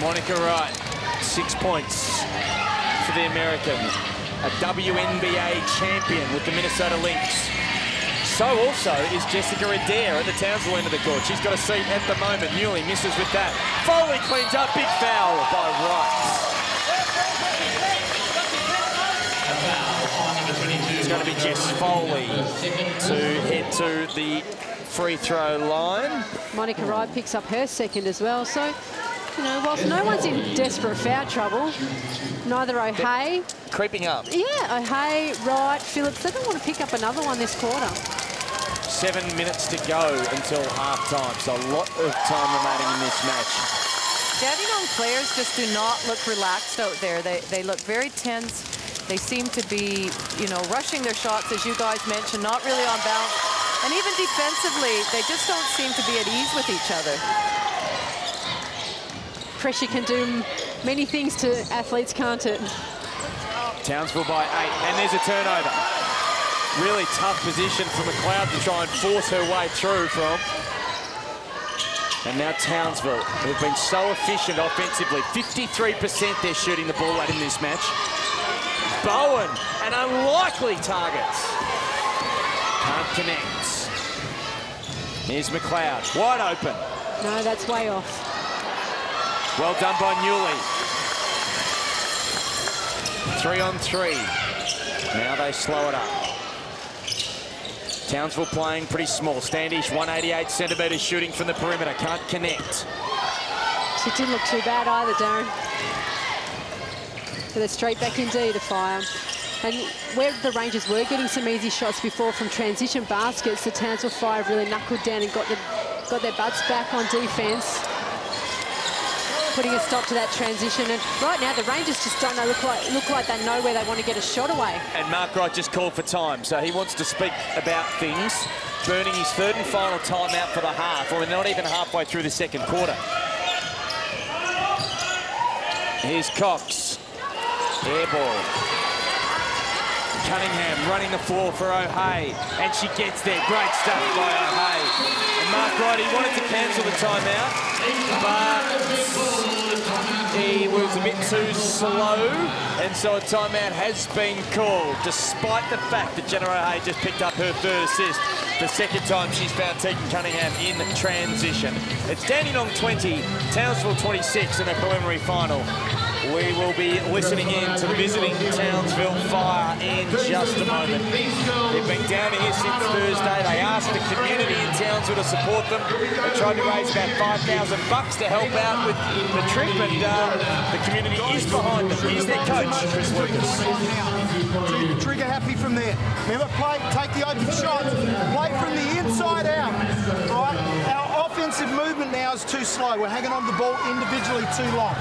Monica Wright, 6 points for the American. A WNBA champion with the Minnesota Lynx. So also is Jessica Adair at the Townsville end of the court. She's got a seat at the moment. Newley misses with that. Foley cleans up. Big foul by Wright. It's going to be Jess Foley to head to the free throw line. Monica Wright picks up her second as well. So you know, whilst no one's in desperate foul trouble, neither O'Hay. Creeping up. Yeah, O'Hay, Wright, Phillips, they don't want to pick up another one this quarter. 7 minutes to go until half-time, so a lot of time remaining in this match. Dandenong players just do not look relaxed out there. They look very tense. They seem to be, you know, rushing their shots, as you guys mentioned, not really on balance. And even defensively, they just don't seem to be at ease with each other. Pressure can do many things to athletes, can't it? Townsville by 8, and there's a turnover. Really tough position for MacLeod to try and force her way through from. And now Townsville, who've been so efficient offensively. 53% they're shooting the ball at in this match. Bowen, an unlikely target. Can't connect. Here's MacLeod, wide open. No, that's way off. Well done by Newley. 3-on-3. Now they slow it up. Townsville playing pretty small. Standish, 188 centimetres shooting from the perimeter. Can't connect. She didn't look too bad either, Darren. So they're straight back indeed, the Fire. And where the Rangers were getting some easy shots before from transition baskets, the Townsville Fire have really knuckled down and got their butts back on defence, putting a stop to that transition. And right now, the Rangers just don't look like they know where they want to get a shot away. And Mark Wright just called for time, so he wants to speak about things, burning his third and final timeout for the half, or we're not even halfway through the second quarter. Here's Cox. Air ball. Cunningham running the floor for O'Hay, and she gets there. Great stuff by O'Hay. And Mark Wright, he wanted to cancel the timeout, but he was a bit too slow, and so a timeout has been called, despite the fact that Jenna O'Hay just picked up her third assist. The second time she's found Tegan Cunningham in transition. It's Dandenong 20, Townsville 26 in a preliminary final. We will be listening in to visiting Townsville Fire in just a moment. They've been down here since Thursday. They asked the community in Townsville to support them. They tried to raise about $5,000 to help out with the trip, and the community is behind them. Here's their coach, Chris Lucas. Trigger happy from there. Remember, play, take the open shots, play from the inside out. Right? Our offensive movement now is too slow. We're hanging on the ball individually too long.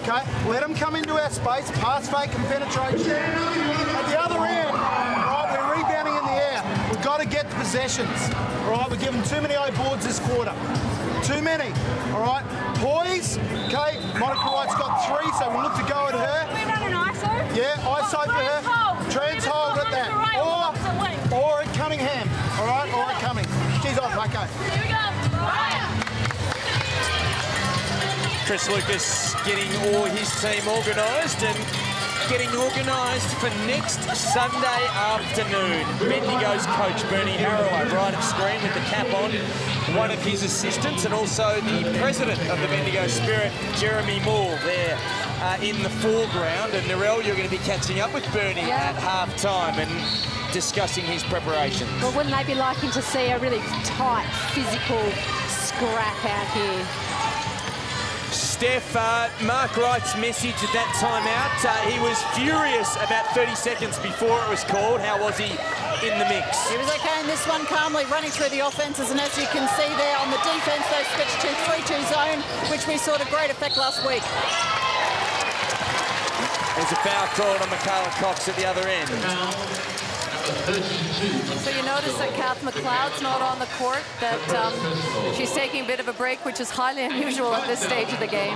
Okay? Let them come into our space, pass fake and penetration. At the other end, right, we're rebounding in the air. We've got to get the possessions. All right, we're giving too many O boards this quarter. Too many. All right, poise. Okay, Monica Wright's got 3, so we'll look to go at her. We run an ISO? Yeah, ISO for her. Trans hold at that. Or at Cunningham. All right, or at Cumming. She's off, okay. Here we go. Chris Lucas getting all his team organised and getting organised for next Sunday afternoon. Bendigo's coach, Bernie Harrow, right at screen with the cap on, one of his assistants, and also the president of the Bendigo Spirit, Jeremy Moore, there in the foreground. And Narelle, you're going to be catching up with Bernie at half-time and discussing his preparations. Well, wouldn't they be liking to see a really tight, physical scrap out here? Steph, Mark Wright's message at that timeout, he was furious about 30 seconds before it was called. How was he in the mix? He was okay in this one, calmly running through the offences, and as you can see there on the defence, they switched to 3-2 zone, which we saw to great effect last week. There's a foul called on Michaela Cox at the other end. So you notice that Kath MacLeod's not on the court, that she's taking a bit of a break, which is highly unusual at this stage of the game.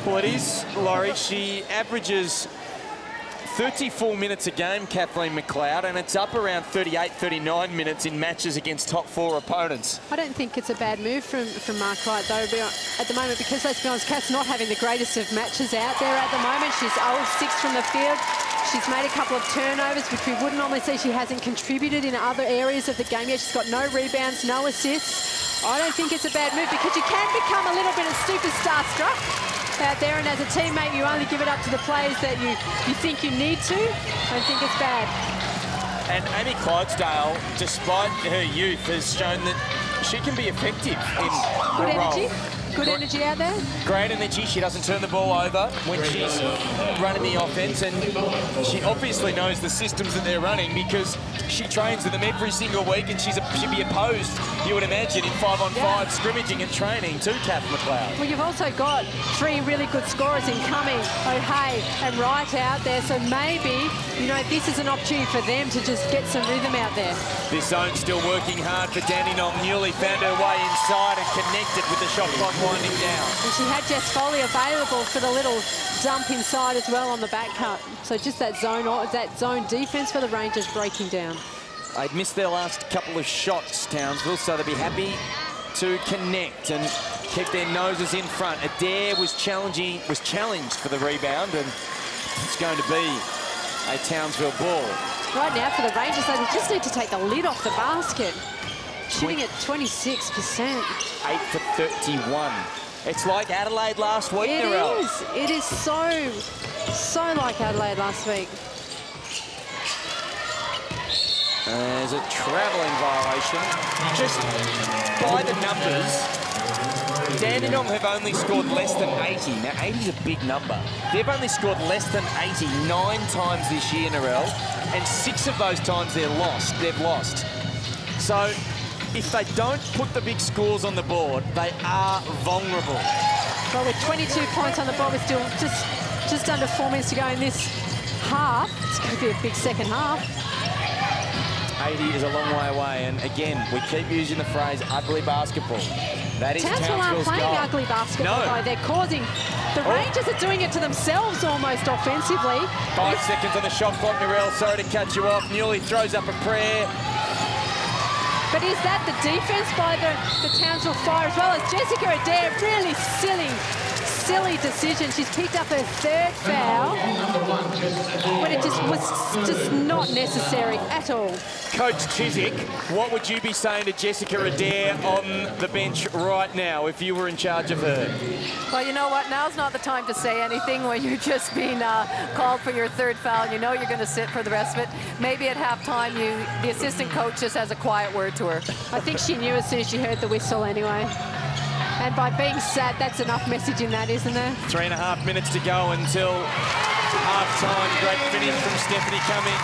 Well, it is, Laurie. She averages 34 minutes a game, Kathleen MacLeod, and it's up around 38, 39 minutes in matches against top 4 opponents. I don't think it's a bad move from Mark Wright, though, at the moment, because let's be honest, Kath's not having the greatest of matches out there at the moment. She's 0-6 from the field. She's made a couple of turnovers, which we wouldn't normally see. She hasn't contributed in other areas of the game yet. She's got no rebounds, no assists. I don't think it's a bad move, because you can become a little bit of superstar struck out there, and as a teammate you only give it up to the players that you think you need to. I don't think it's bad. And Amy Clydesdale, despite her youth, has shown that she can be effective in the role. Good energy out there? Great energy. She doesn't turn the ball over when she's running the offense, and she obviously knows the systems that they're running because she trains with them every single week, and she'd be opposed, you would imagine, in 5-on-5 scrimmaging and training to Kath MacLeod. Well, you've also got 3 really good scorers in Cumming, O'Hay and Wright out there, so maybe, you know, this is an opportunity for them to just get some rhythm out there. This zone still working hard for Dandenong. Newley found her way inside and connected with the shot clock winding down. And she had Jess Foley available for the little dump inside as well on the back cut. So just that zone defence for the Rangers breaking down. They'd missed their last couple of shots, Townsville, so they'll be happy to connect and keep their noses in front. Adair was challenged for the rebound, and it's going to be a Townsville ball. Right now for the Rangers, they just need to take the lid off the basket. Shooting at 26%. 8 for 31. It's like Adelaide last week, It Narelle. is. It is so like Adelaide last week. There's a travelling violation. Just by the numbers, Dandenong have only scored less than 80. Now, 80 is a big number. They've only scored less than 80 9 times this year, Narelle, and 6 of those times they've lost. So, if they don't put the big scores on the board, they are vulnerable. Well, with 22 points on the board, with still just under 4 minutes to go in this half, it's going to be a big second half. 80 is a long way away, and again, we keep using the phrase ugly basketball. That is Townsville aren't Townsville's playing goal. ugly basketball, No. though. They're causing... The Rangers are doing it to themselves almost offensively. 5 seconds on the shot clock, Narelle. Sorry to cut you off. Newley throws up a prayer. But is that the defence by the Townsville Fire as well as Jessica Adair? Really silly decision. She's picked up her 3rd foul when it just was just not necessary at all. Coach Chiswick, what would you be saying to Jessica Adair on the bench right now if you were in charge of her? Well, you know what? Now's not the time to say anything when you're just being called for your 3rd foul. You know you're going to sit for the rest of it. Maybe at halftime, the assistant coach just has a quiet word to her. I think she knew as soon as she heard the whistle anyway. And by being sat, that's enough message in that, isn't there? 3.5 minutes to go until half-time. Great finish from Stephanie Cumming.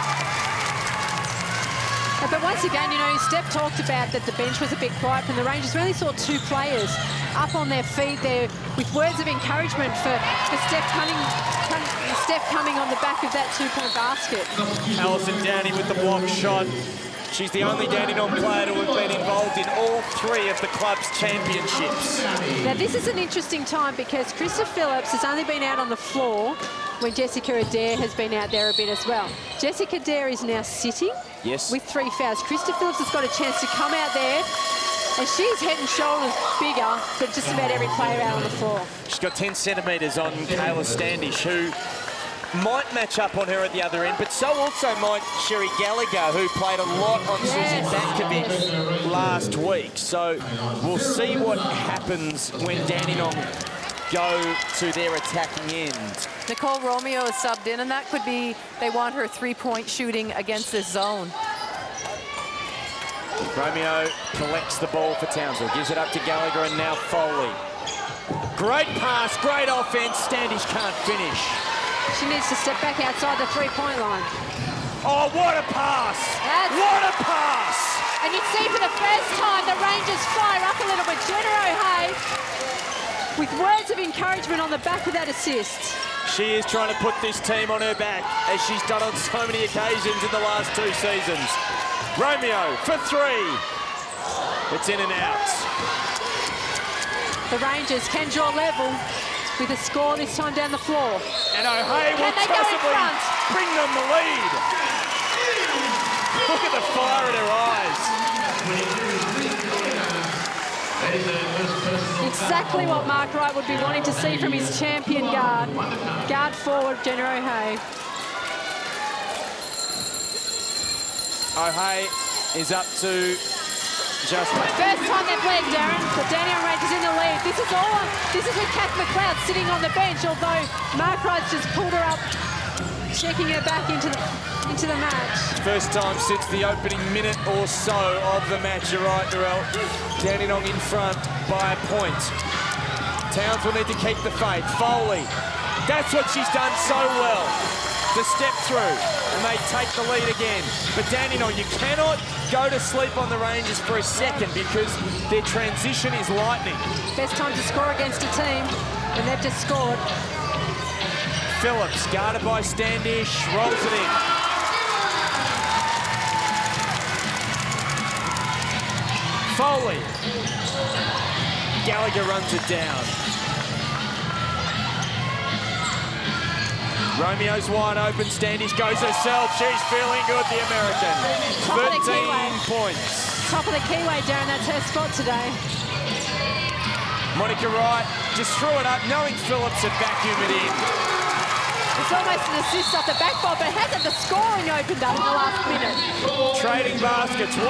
But once again, you know, Steph talked about that the bench was a bit quiet from the Rangers. We only saw 2 players up on their feet there with words of encouragement for Steph Cumming on the back of that 2-point basket. Alison Downie with the block shot. She's the only Dandenong player to have been involved in all 3 of the club's championships. Now, this is an interesting time because Krista Phillips has only been out on the floor when Jessica Adair has been out there a bit as well. Jessica Adair is now sitting with 3 fouls. Krista Phillips has got a chance to come out there, and she's head and shoulders bigger than just about every player out on the floor. She's got 10 centimetres on Kayla Standish, who might match up on her at the other end, but so also might Sherry Gallagher, who played a lot on Susie Batkovic last week. So we'll see what happens when Dandenong go to their attacking end. Nicole Romeo is subbed in, and that could be they want her 3-point shooting against this zone. Romeo collects the ball for Townsville, gives it up to Gallagher, and now Foley. Great pass, great offense. Standish can't finish. She needs to step back outside the 3-point line. Oh, what a pass! What a pass! And you see for the first time the Rangers fire up a little bit. Jenna O'Hay with words of encouragement on the back of that assist. She is trying to put this team on her back, as she's done on so many occasions in the last 2 seasons. Romeo for 3. It's in and out. The Rangers can draw level with a score this time down the floor. And O'Hay will possibly bring them the lead. Look at the fire in her eyes. Exactly what Mark Wright would be wanting to see from his champion guard. Guard forward, Jenna O'Hay. O'Hay is up to just... First time they've led, Darren. The Dandenong Rangers in the lead. This is with Kath MacLeod sitting on the bench, although Mark Wright's just pulled her up, checking her back into the match. First time since the opening minute or so of the match. You're right, Narelle. Dandenong in front by a point. Townsville need to keep the faith. Foley, that's what she's done so well, to step through, and they take the lead again. But Dandenong, you cannot go to sleep on the Rangers for a second because their transition is lightning. Best time to score against a team, and they've just scored. Phillips, guarded by Standish, rolls it in. Foley. Gallagher runs it down. Romeo's wide open. Standish goes herself. She's feeling good, the American. 13 points. Top of the keyway, Darren. That's her spot today. Monica Wright just threw it up, knowing Phillips had vacuumed it in. It's almost an assist off the backboard, but hasn't the scoring opened up in the last minute? Trading baskets. 1,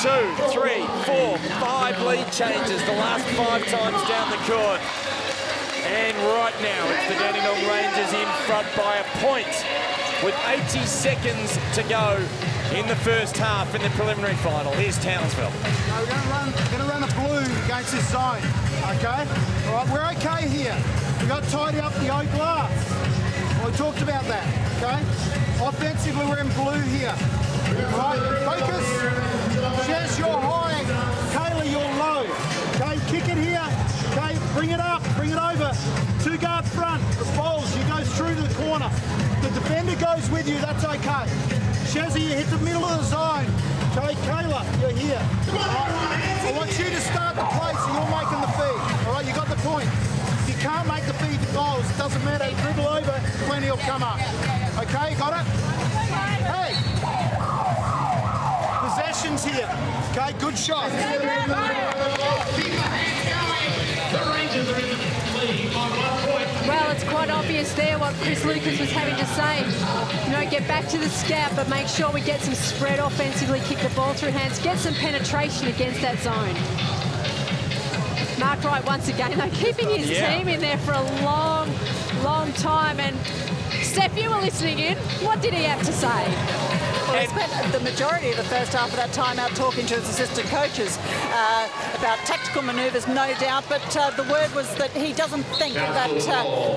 2, 3, 4, 5 lead changes the last 5 times down the court. And right now, it's the Dandenong Rangers in front by a point with 80 seconds to go in the first half in the preliminary final. Here's Townsville. No, we're going to run a blue against this zone, okay? All right, we're okay here. We've got to tidy up the O glass. Well, we talked about that, okay? Offensively, we're in blue here. All right, focus. Jess, you're high. Kayla, you're low. Okay, kick it here. Okay, bring it up, bring it over. 2 guard front. The bowls, you go through to the corner. The defender goes with you, that's okay. Shazzy, you hit the middle of the zone. Okay, Kayla, you're here. Right. I want you to start the play so you're making the feed. All right, you got the point. If you can't make the feed to goals, it doesn't matter. Dribble over, plenty will come up. Okay, got it? Hey! Possessions here. Okay, good shot. Well, it's quite obvious there what Chris Lucas was having to say. You know, get back to the scout, but make sure we get some spread offensively, kick the ball through hands, get some penetration against that zone. Mark Wright once again, though, keeping his team in there for a long, long time. And Steph, you were listening in. What did he have to say? Well, he spent the majority of the first half of that time out talking to his assistant coaches about tactical manoeuvres, no doubt, but the word was that he doesn't think that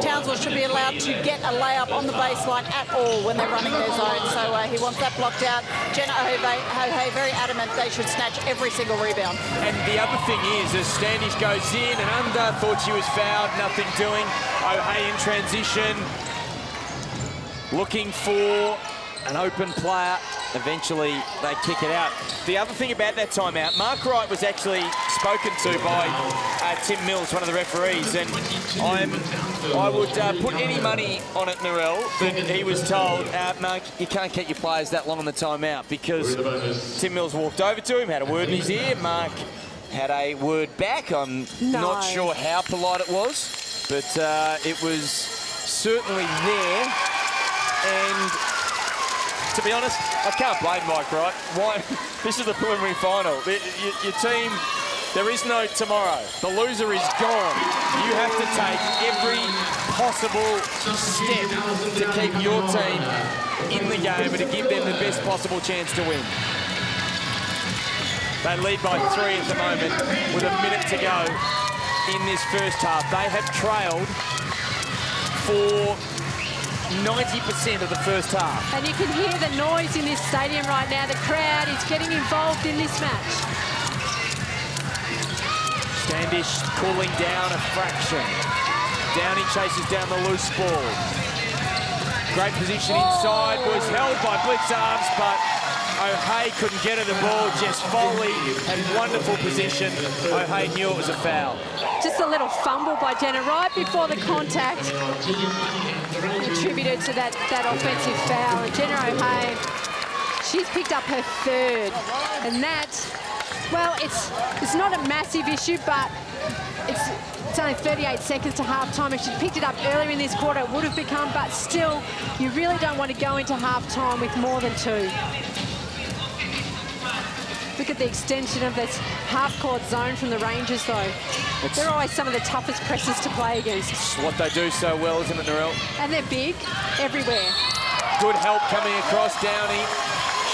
Townsville should be allowed to get a layup on the baseline at all when they're running their zone, so he wants that blocked out. Jenna O'Hay very adamant they should snatch every single rebound. And the other thing is, as Standish goes in and under, thought she was fouled, nothing doing. O'Hay in transition, looking for an open player. Eventually, they kick it out. The other thing about that timeout, Mark Wright was actually spoken to by Tim Mills, one of the referees, and I would put any money on it, Narelle, that he was told, Mark, you can't keep your players that long on the timeout, because Tim Mills walked over to him, had a word in his ear. Mark had a word back. I'm not sure how polite it was, but it was certainly there. And to be honest, I can't blame Mike Wright. Why? This is the preliminary final. Your team, there is no tomorrow. The loser is gone. You have to take every possible step to keep your team in the game and to give them the best possible chance to win. They lead by 3 at the moment with a minute to go in this first half. They have trailed for 90% of the first half. And you can hear the noise in this stadium right now. The crowd is getting involved in this match. Standish cooling down a fraction. Downie chases down the loose ball. Great position inside, was held by Blicavs, but O'Hay couldn't get her the ball. Jess Foley had wonderful position. O'Hay knew it was a foul. Just a little fumble by Jenna right before the contact contributed to that offensive foul. And Jenna O'Hay, she's picked up her 3rd. And that, well, it's not a massive issue, but it's only 38 seconds to half-time. If she'd picked it up earlier in this quarter, it would have become, but still, you really don't want to go into half-time with more than 2. Look at the extension of this half-court zone from the Rangers, though. They're always some of the toughest presses to play against. It's what they do so well, isn't it, Narelle? And they're big everywhere. Good help coming across Downie.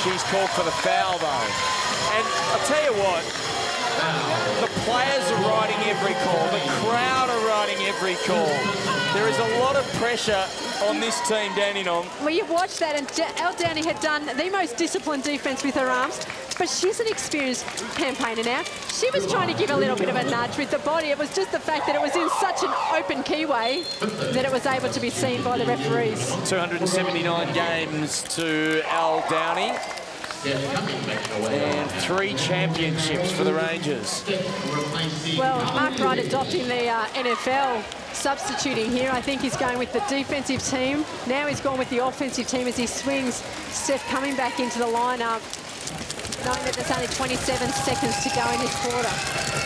She's called for the foul, though. And I'll tell you what, The players are riding every call. The crowd are riding every call. There is a lot of pressure on this team, Dandenong. Well, you've watched that, and Downie had done the most disciplined defence with her arms, but she's an experienced campaigner now. She was trying to give a little bit of a nudge with the body. It was just the fact that it was in such an open keyway that it was able to be seen by the referees. 279 games to Al Downie. And 3 championships for the Rangers. Well, Mark Wright adopting the NFL, substituting here. I think he's going with the defensive team. Now he's gone with the offensive team as he swings Steph coming back into the lineup, knowing that there's only 27 seconds to go in this quarter.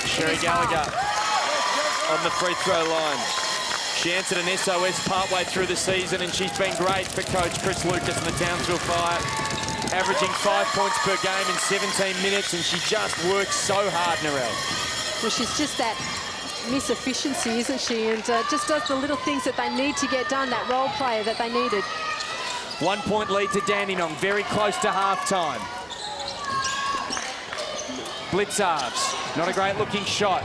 Sherry Gallagher on the free throw line. She answered an SOS partway through the season, and she's been great for Coach Chris Lucas and the Townsville Fire, averaging 5 points per game in 17 minutes, and she just works so hard, Narelle. Well, she's just that miss efficiency, isn't she? And just does the little things that they need to get done, that role player that they needed. 1 point lead to Dandenong, very close to half-time. Blicavs, not a great looking shot.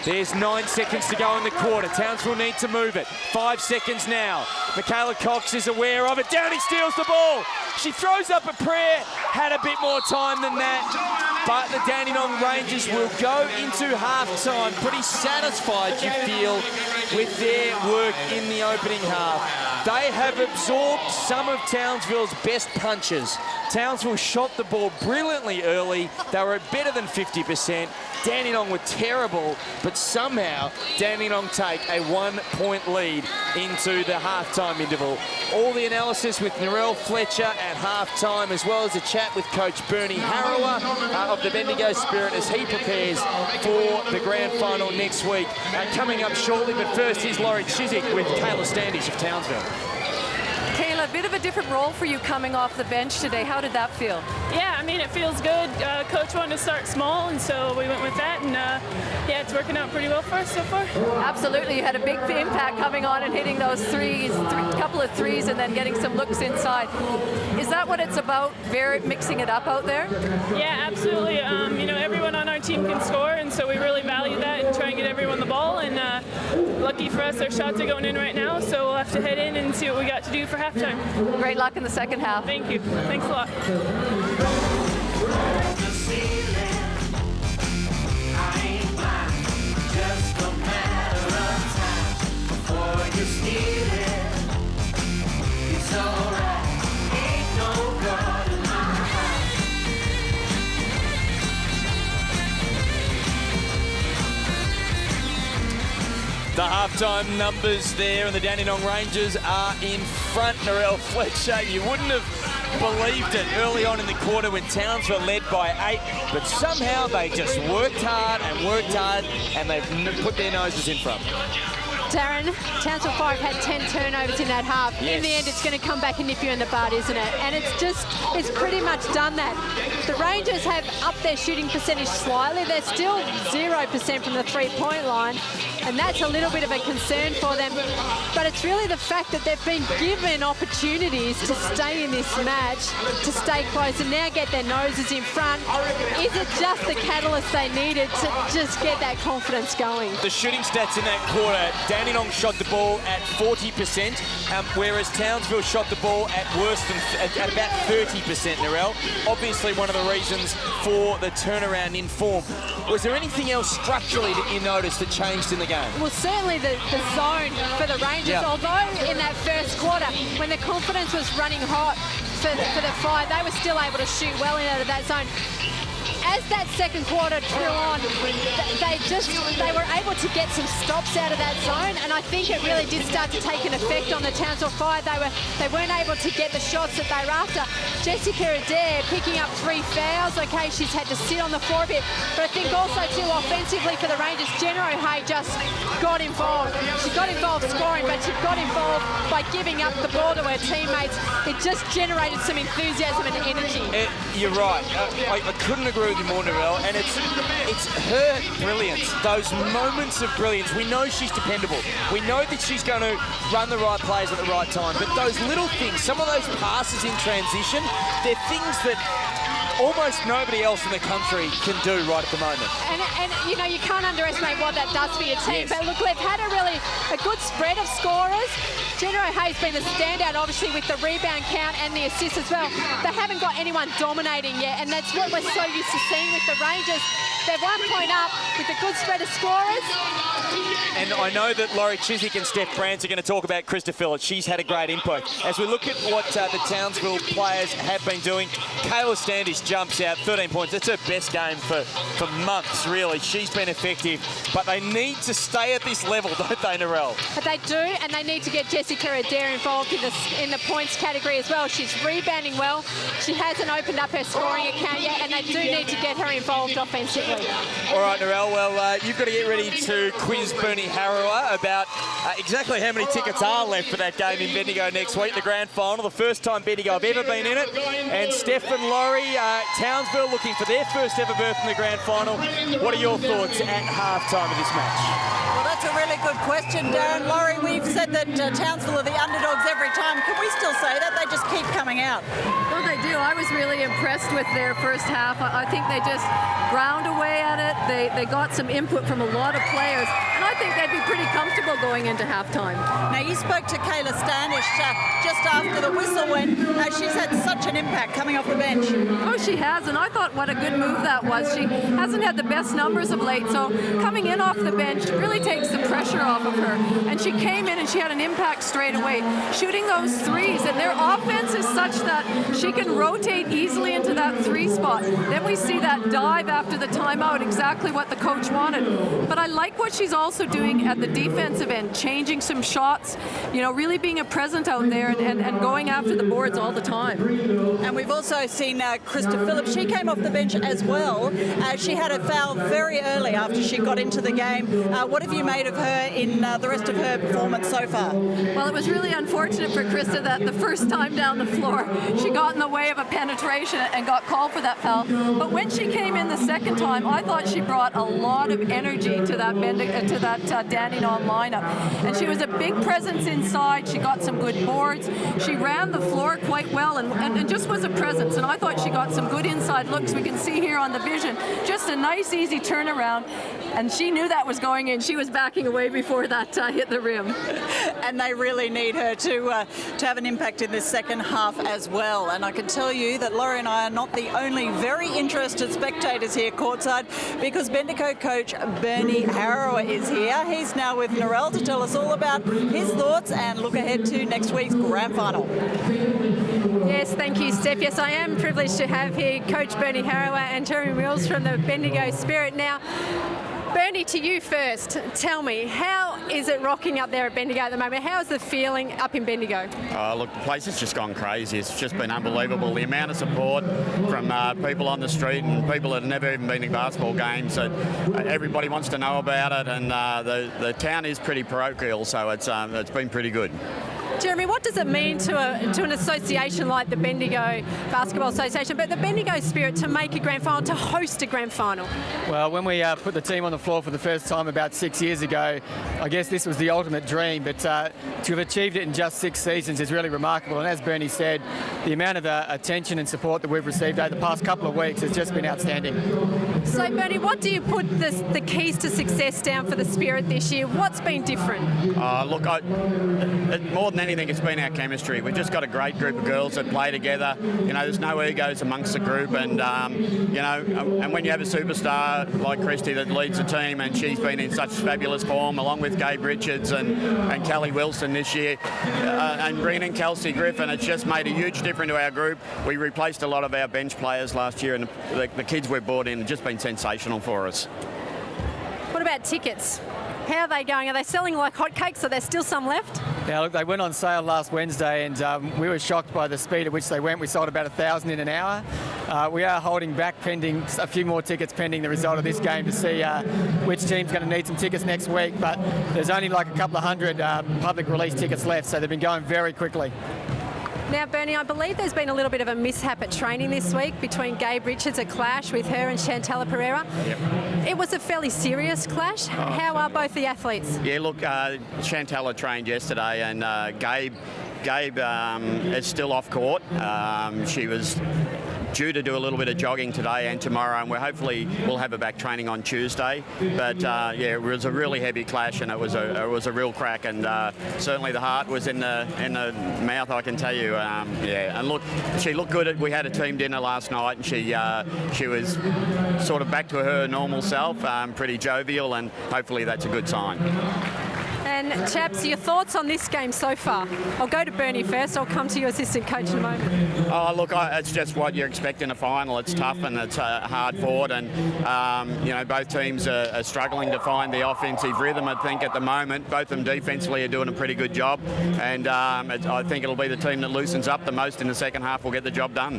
There's 9 seconds to go in the quarter. Townsville need to move it. 5 seconds now. Michaela Cox is aware of it. Downie steals the ball. She throws up a prayer. Had a bit more time than that. But the Dandenong Rangers will go into half-time pretty satisfied, you feel, with their work in the opening half. They have absorbed some of Townsville's best punches. Townsville shot the ball brilliantly early. They were at better than 50%. Dandenong were terrible, but somehow Dandenong take a 1 point lead into the halftime interval. All the analysis with Narelle Fletcher at halftime, as well as a chat with Coach Bernie Harrower of the Bendigo Spirit as he prepares for the grand final next week. Coming up shortly, but first here's Laurie Chiswick with Kayla Standish of Townsville. Kayla, a bit of a different role for you coming off the bench today. How did that feel? Yeah, I mean, it feels good. Coach wanted to start small, and so we went with that, and yeah, it's working out pretty well for us so far. Absolutely. You had a big impact coming on and hitting those threes, couple of threes, and then getting some looks inside. Is that what it's about, mixing it up out there? Yeah, absolutely. You know, everyone on our team can score, and so we really value that and try and get everyone the ball, and lucky for us, their shots are going in right now, so we'll have to head in and see what we got to do for halftime. Great luck in the second half. Thank you. Thanks a lot. The halftime numbers there, and the Dandenong Rangers are in front. Narelle Fletcher, you wouldn't have believed it early on in the quarter when Townsville led by 8, but somehow they just worked hard, and they've put their noses in front. Darren, Townsville Fire have had 10 turnovers in that half. Yes. In the end, it's going to come back and nip you in the bud, isn't it? And it's pretty much done that. The Rangers have upped their shooting percentage slightly. They're still 0% from the three-point line, and that's a little bit of a concern for them. But it's really the fact that they've been given opportunities to stay in this match, to stay close, and now get their noses in front. Is it just the catalyst they needed to just get that confidence going? The shooting stats in that quarter, Dandenong shot the ball at 40%, whereas Townsville shot the ball at at about 30%, Narelle. Obviously one of the reasons for the turnaround in form. Was there anything else structurally that you noticed that changed in the game? Well, certainly the zone for the Rangers, although in that first quarter, when the confidence was running hot for the Fire, they were still able to shoot well out of that zone. As that second quarter drew on, they were able to get some stops out of that zone, and I think it really did start to take an effect on the Townsville Fire. They weren't able to get the shots that they were after. Jessica Adair picking up 3 fouls. Okay, she's had to sit on the floor a bit, but I think also too offensively for the Rangers, Jenna O'Hay just got involved. She got involved scoring, but she got involved by giving up the ball to her teammates. It just generated some enthusiasm and energy. You're right. I couldn't agree with you more, Narelle, and it's her brilliance, those moments of brilliance. We know she's dependable. We know that she's going to run the right plays at the right time, but those little things, some of those passes in transition, they're things that almost nobody else in the country can do right at the moment. And you know, you can't underestimate what that does for your team. Yes. But look, they've had a good spread of scorers. Jenna O'Hay's been the standout, obviously, with the rebound count and the assists as well. They haven't got anyone dominating yet, and that's what we're so used to seeing with the Rangers. They're 1 point up with a good spread of scorers. And I know that Laurie Chiswick and Steph Brands are going to talk about Krista Phillips. She's had a great impact. As we look at what the Townsville players have been doing, Kayla Standish jumps out, 13 points. That's her best game for months, really. She's been effective. But they need to stay at this level, don't they, Narelle? But they do, and they need to get Jessica Adair involved in the points category as well. She's rebounding well. She hasn't opened up her scoring account yet, and they do need to get her involved offensively. All right, Narelle, well, you've got to get ready to quiz Bernie Harrower about exactly how many tickets are left for that game in Bendigo next week, the grand final, the first time Bendigo have ever been in it. And Steph and Laurie, Townsville looking for their first ever berth in the grand final. What are your thoughts at half-time of this match? Well, that's a really good question, Darren. Laurie, we've said that Townsville are the underdogs every time. Can we still say that? They just keep coming out. Well, they do. I was really impressed with their first half. I think they just ground away at it. They got some input from a lot of players, and I think they'd be pretty comfortable going into halftime. Now, you spoke to Kayla Standish just after the whistle went. She's had such an impact coming off the bench. Oh, she has, and I thought what a good move that was. She hasn't had the best numbers of late, so coming in off the bench really takes the pressure off of her. And she came in and she had an impact straight away, shooting those threes, and their offense is such that she can rotate easily into that three spot. Then we see that dive after the timeout, exactly what the coach wanted. But I like what she's also doing at the defensive end, changing some shots, you know, really being a presence out there and going after the boards all the time. And we've also seen Krista Phillips. She came off the bench as well. She had a foul very early after she got into the game. What have you made of her in the rest of her performance so far? Well, it was really unfortunate for Krista that the first time down the floor, she got in the way of a penetration and got called for that foul. But when she came in the second time, I thought she brought a lot of energy to that Dandenong lineup. And she was a big presence inside. She got some good boards. She ran the floor quite well and just was a presence. And I thought she got some good inside looks. We can see here on the vision, just a nice, easy turnaround. And she knew that was going in. She was backing away before that hit the rim. And they really need her to have an impact in this second half as well. And I can tell you that Laurie and I are not the only very interested spectators here courtside, because Bendigo coach Bernie Harrower is here. He's now with Narelle to tell us all about his thoughts and look ahead to next week's grand final. Yes, thank you, Steph. Yes, I am privileged to have here Coach Bernie Harrower and Terry Mills from the Bendigo Spirit. Now, Bernie, to you first. Tell me, how is it rocking up there at Bendigo at the moment? How is the feeling up in Bendigo? Look, the place has just gone crazy. It's just been unbelievable. The amount of support from people on the street and people that have never even been to basketball games. That everybody wants to know about it, and the town is pretty parochial, so it's been pretty good. Jeremy, what does it mean to an association like the Bendigo Basketball Association, but the Bendigo Spirit, to make a grand final, to host a grand final? Well, when we put the team on the floor for the first time about 6 years ago, I guess this was the ultimate dream, but to have achieved it in just 6 seasons is really remarkable. And as Bernie said, the amount of attention and support that we've received over the past couple of weeks has just been outstanding. So, Bernie, what do you put the keys to success down for the Spirit this year? What's been different? Look, more than anything, it's been our chemistry. We've just got a great group of girls that play together. You know, there's no egos amongst the group, and and when you have a superstar like Christy that leads the team, and she's been in such fabulous form, along with Gabe Richards and Kelly Wilson this year, and bringing in Kelsey Griffin, it's just made a huge difference to our group. We replaced a lot of our bench players last year, and the kids we've brought in have just been sensational for us. What about tickets? How are they going? Are they selling like hotcakes? Are there still some left? Now, look, they went on sale last Wednesday, and we were shocked by the speed at which they went. We sold about 1,000 in an hour. We are holding back pending a few more tickets pending the result of this game to see which team's going to need some tickets next week. But there's only like a couple of hundred public release tickets left, so they've been going very quickly. Now, Bernie, I believe there's been a little bit of a mishap at training this week between Gabe Richards, a clash with her and Chantella Pereira. Yep. It was a fairly serious clash. How are both the athletes? Yeah, look, Chantella trained yesterday, and Gabe is still off court. She was due to do a little bit of jogging today and tomorrow, and we'll have her back training on Tuesday. But yeah, it was a really heavy clash, and it was a real crack, and certainly the heart was in the mouth, I can tell you. Yeah, and look, she looked good. We had a team dinner last night, and she was sort of back to her normal self, pretty jovial, and hopefully that's a good sign. And chaps, your thoughts on this game so far? I'll go to Bernie first. I'll come to you, assistant coach, in a moment. Oh, look, it's just what you expect in a final. It's tough and it's hard fought, and you know, both teams are struggling to find the offensive rhythm. I think at the moment, both of them defensively are doing a pretty good job, and I think it'll be the team that loosens up the most in the second half will get the job done.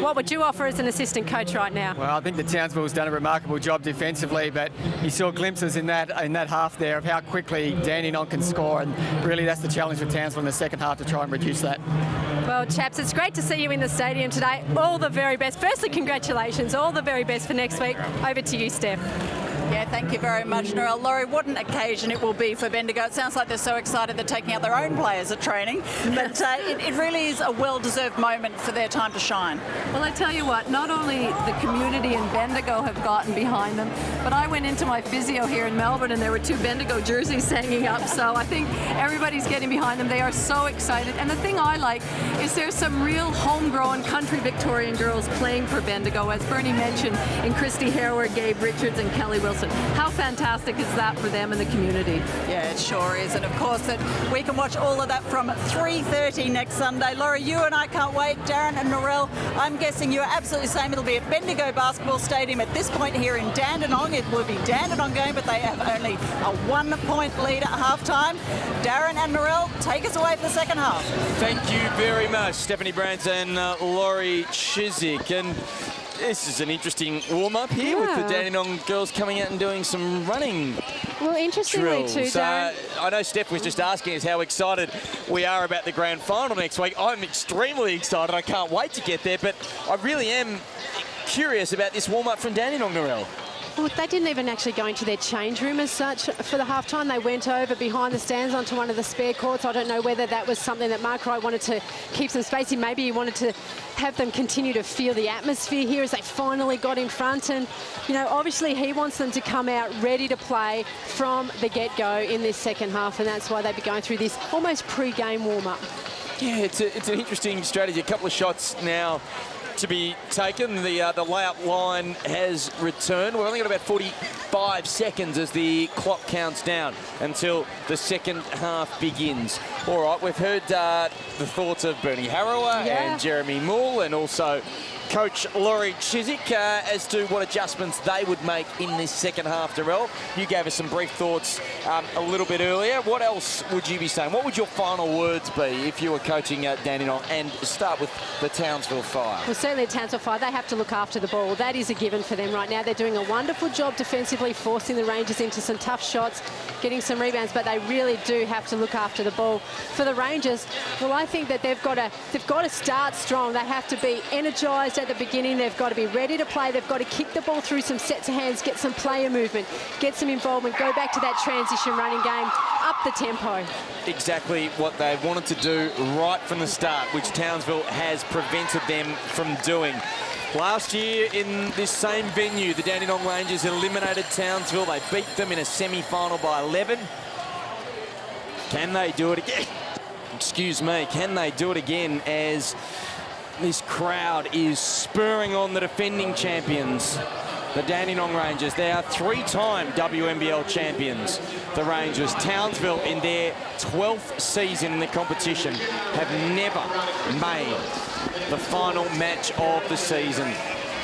What would you offer as an assistant coach right now? Well, I think the Townsville's done a remarkable job defensively, but you saw glimpses in that half there of how quickly Dandenong can score, and really that's the challenge for Townsville in the second half to try and reduce that. Well, chaps, it's great to see you in the stadium today. All the very best. Firstly, congratulations. All the very best for next week. Over to you, Steph. Yeah, thank you very much, Narelle. Laurie, what an occasion it will be for Bendigo. It sounds like they're so excited they're taking out their own players at training, but it really is a well-deserved moment for their time to shine. Well, I tell you what, not only the community in Bendigo have gotten behind them, but I went into my physio here in Melbourne and there were 2 Bendigo jerseys hanging up, so I think everybody's getting behind them. They are so excited, and the thing I like is there's some real homegrown country Victorian girls playing for Bendigo, as Bernie mentioned, in Christy Hereward, Gabe Richards and Kelly Wilson. How fantastic is that for them and the community? Yeah, it sure is. And of course, that we can watch all of that from 3:30 next Sunday. Laurie, you and I can't wait. Darren and Narelle, I'm guessing you're absolutely the same. It'll be at Bendigo Basketball Stadium at this point here in Dandenong. It will be Dandenong game, but they have only a 1-point lead at halftime. Darren and Narelle, take us away for the second half. Thank you very much, Stephanie Brands and Laurie Chiswick. And this is an interesting warm-up here with the Dandenong girls coming out and doing some running. Well, interestingly drills. too, Darren. I know Steph was just asking us how excited we are about the grand final next week. I'm extremely excited. I can't wait to get there, but I really am curious about this warm-up from Dandenong, Narelle. Well, they didn't even actually go into their change room as such for the halftime. They went over behind the stands onto one of the spare courts. I don't know whether that was something that Mark Wright wanted to keep some space in. Maybe he wanted to have them continue to feel the atmosphere here as they finally got in front. And, you know, obviously he wants them to come out ready to play from the get-go in this second half, and that's why they'll be going through this almost pre-game warm-up. Yeah, it's an interesting strategy. A couple of shots now to be taken. The layup line has returned. We've only got about 45 seconds as the clock counts down until the second half begins. All right, we've heard the thoughts of Bernie Harrower and Jeremy Moore, and also Coach Laurie Chiswick as to what adjustments they would make in this second half. Darrell, you gave us some brief thoughts a little bit earlier. What else would you be saying? What would your final words be if you were coaching Dandenong? And start with the Townsville Fire. Well, certainly the Townsville Fire, they have to look after the ball. That is a given for them right now. They're doing a wonderful job defensively, forcing the Rangers into some tough shots, getting some rebounds, but they really do have to look after the ball. For the Rangers, well, I think that they've got to start strong. They have to be energised at the beginning. They've got to be ready to play. They've got to kick the ball through some sets of hands, get some player movement, get some involvement, go back to that transition running game, up the tempo. Exactly what they wanted to do right from the start, which Townsville has prevented them from doing. Last year in this same venue, the Dandenong Rangers eliminated Townsville. They beat them in a semi-final by 11. Can they do it again? Excuse me, can they do it again as this crowd is spurring on the defending champions, the Dandenong Rangers? They are 3-time WNBL champions, the Rangers. Townsville, in their 12th season in the competition, have never made the final match of the season.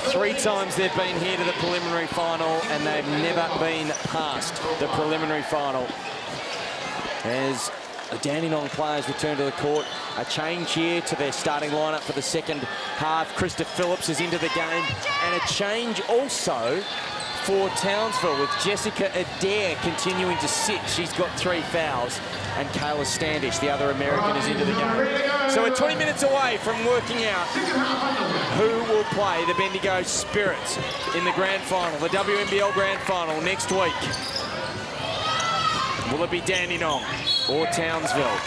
3 times they've been here to the preliminary final, and they've never been past the preliminary final. As the Dandenong players return to the court, a change here to their starting lineup for the second half. Krista Phillips is into the game, and a change also for Townsville with Jessica Adair continuing to sit. She's got 3 fouls, and Kayla Standish, the other American, is into the game. So we're 20 minutes away from working out who will play the Bendigo Spirits in the grand final, the WNBL grand final next week. Will it be Dandenong or Townsville?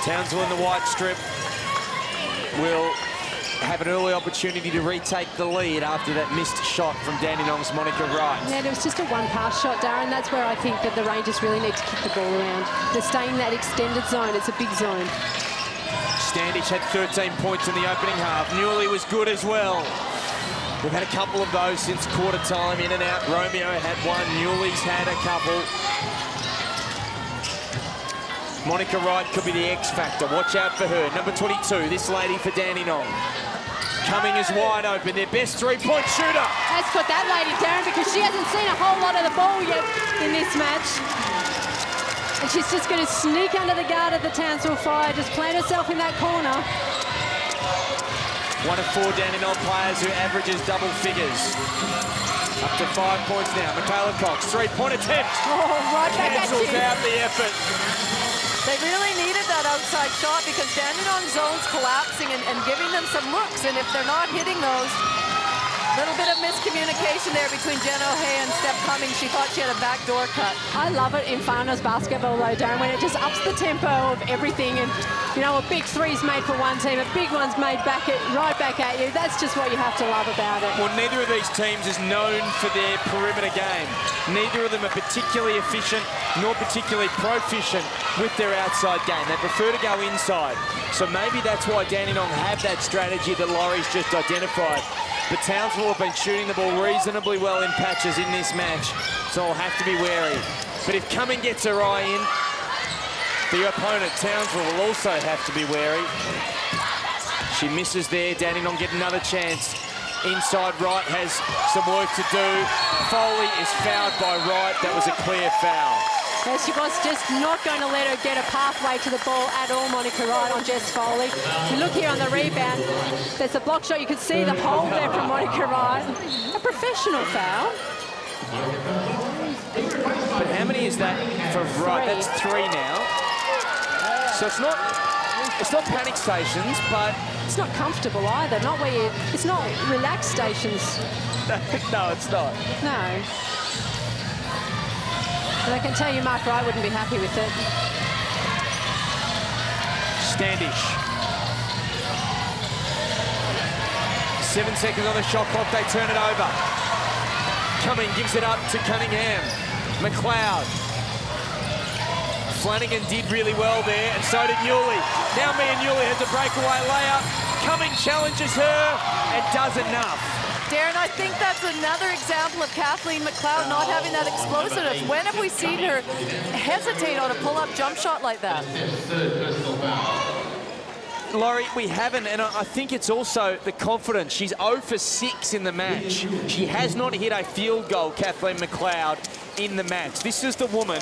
Townsville in the white strip will have an early opportunity to retake the lead after that missed shot from Dandenong's Monica Wright. Yeah, it was just a one-pass shot, Darren. That's where I think that the Rangers really need to kick the ball around. They're staying in that extended zone. It's a big zone. Standish had 13 points in the opening half. Newley was good as well. We've had a couple of those since quarter time, in and out. Romeo had one, Newley's had a couple. Monica Wright could be the X factor. Watch out for her. Number 22, this lady for Dandenong. Cumming is wide open, their best three-point shooter. Let's put that lady, Darren, because she hasn't seen a whole lot of the ball yet in this match. And she's just going to sneak under the guard of the Townsville Fire, just plant herself in that corner. One of 4 Dandenong players who averages double figures. Up to 5 points now. Michaela Cox, three-point attempt. Oh, right back at you. Cancels out the effort. They really needed that outside shot because Dandenong zone's collapsing and giving them some looks, and if they're not hitting those, little bit of miscommunication there between Jen O'Hay and Steph Cumming. She thought she had a backdoor cut. I love it in finals basketball, though, Darren, when it just ups the tempo of everything. And, you know, a big three's made for one team, a big one's made right back at you. That's just what you have to love about it. Well, neither of these teams is known for their perimeter game. Neither of them are particularly efficient nor particularly proficient with their outside game. They prefer to go inside. So maybe that's why Dandenong have that strategy that Laurie's just identified. But Townsville have been shooting the ball reasonably well in patches in this match, so I'll have to be wary. But if Cumming gets her eye in, the opponent, Townsville, will also have to be wary. She misses there. Dandenong get another chance. Inside Wright has some work to do. Foley is fouled by Wright. That was a clear foul. Yeah, she was just not going to let her get a pathway to the ball at all, Monica Wright, on Jess Foley. You look here on the rebound, there's a block shot. You can see the hole there from Monica Wright. A professional foul. But how many is that for Wright? That's 3 now. So it's not panic stations, but it's not comfortable either. Not where you. It's not relaxed stations. No, it's not. No. And I can tell you Mark Wright wouldn't be happy with it. Standish. 7 seconds on the shot clock, they turn it over. Cumming gives it up to Cunningham. MacLeod. Flanagan did really well there, and so did Newley. Now Newley has a breakaway layup. Cumming challenges her and does enough. Darren, I think that's another example of Kathleen MacLeod not having that explosiveness. When have we seen her hesitate on a pull-up jump shot like that? Laurie, we haven't, and I think it's also the confidence. She's 0 for 6 in the match. She has not hit a field goal, Kathleen MacLeod, in the match. This is the woman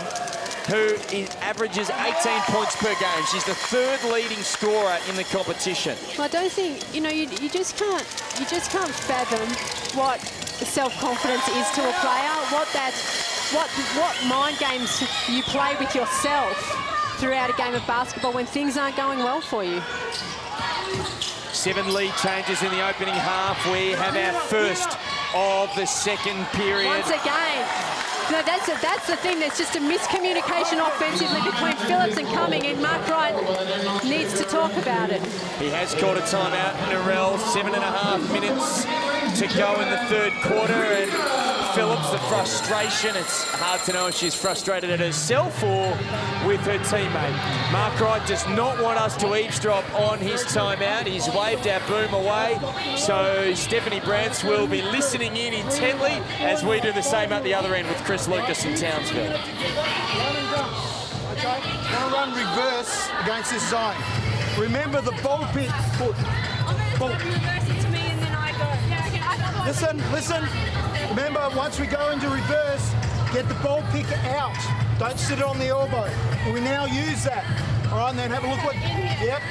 who averages 18 points per game. She's the 3rd leading scorer in the competition. Well, I don't think, you know, you just can't fathom what self-confidence is to a player, what mind games you play with yourself throughout a game of basketball when things aren't going well for you. 7 lead changes in the opening half. We have our first of the second period. Once again. No, that's the thing. There's just a miscommunication offensively between Phillips and Cumming, and Mark Wright needs to talk about it. He has called a timeout, Narelle. 7.5 minutes to go in the 3rd quarter, and Phillips, the frustration. It's hard to know if she's frustrated at herself or with her teammate. Mark Wright does not want us to eavesdrop on his timeout. He's waved our boom away, so Stephanie Brantz will be listening in intently as we do the same at the other end with Chris Lucas in Townsville. Run and go. Okay? Now run reverse against this zone. Remember the ball pit foot. Reverse it to me and then I go. Yeah, okay, I got Listen. Remember, once we go into reverse, get the ball pick out. Don't sit it on the elbow. We now use that. All right, and then have a look what. Yep.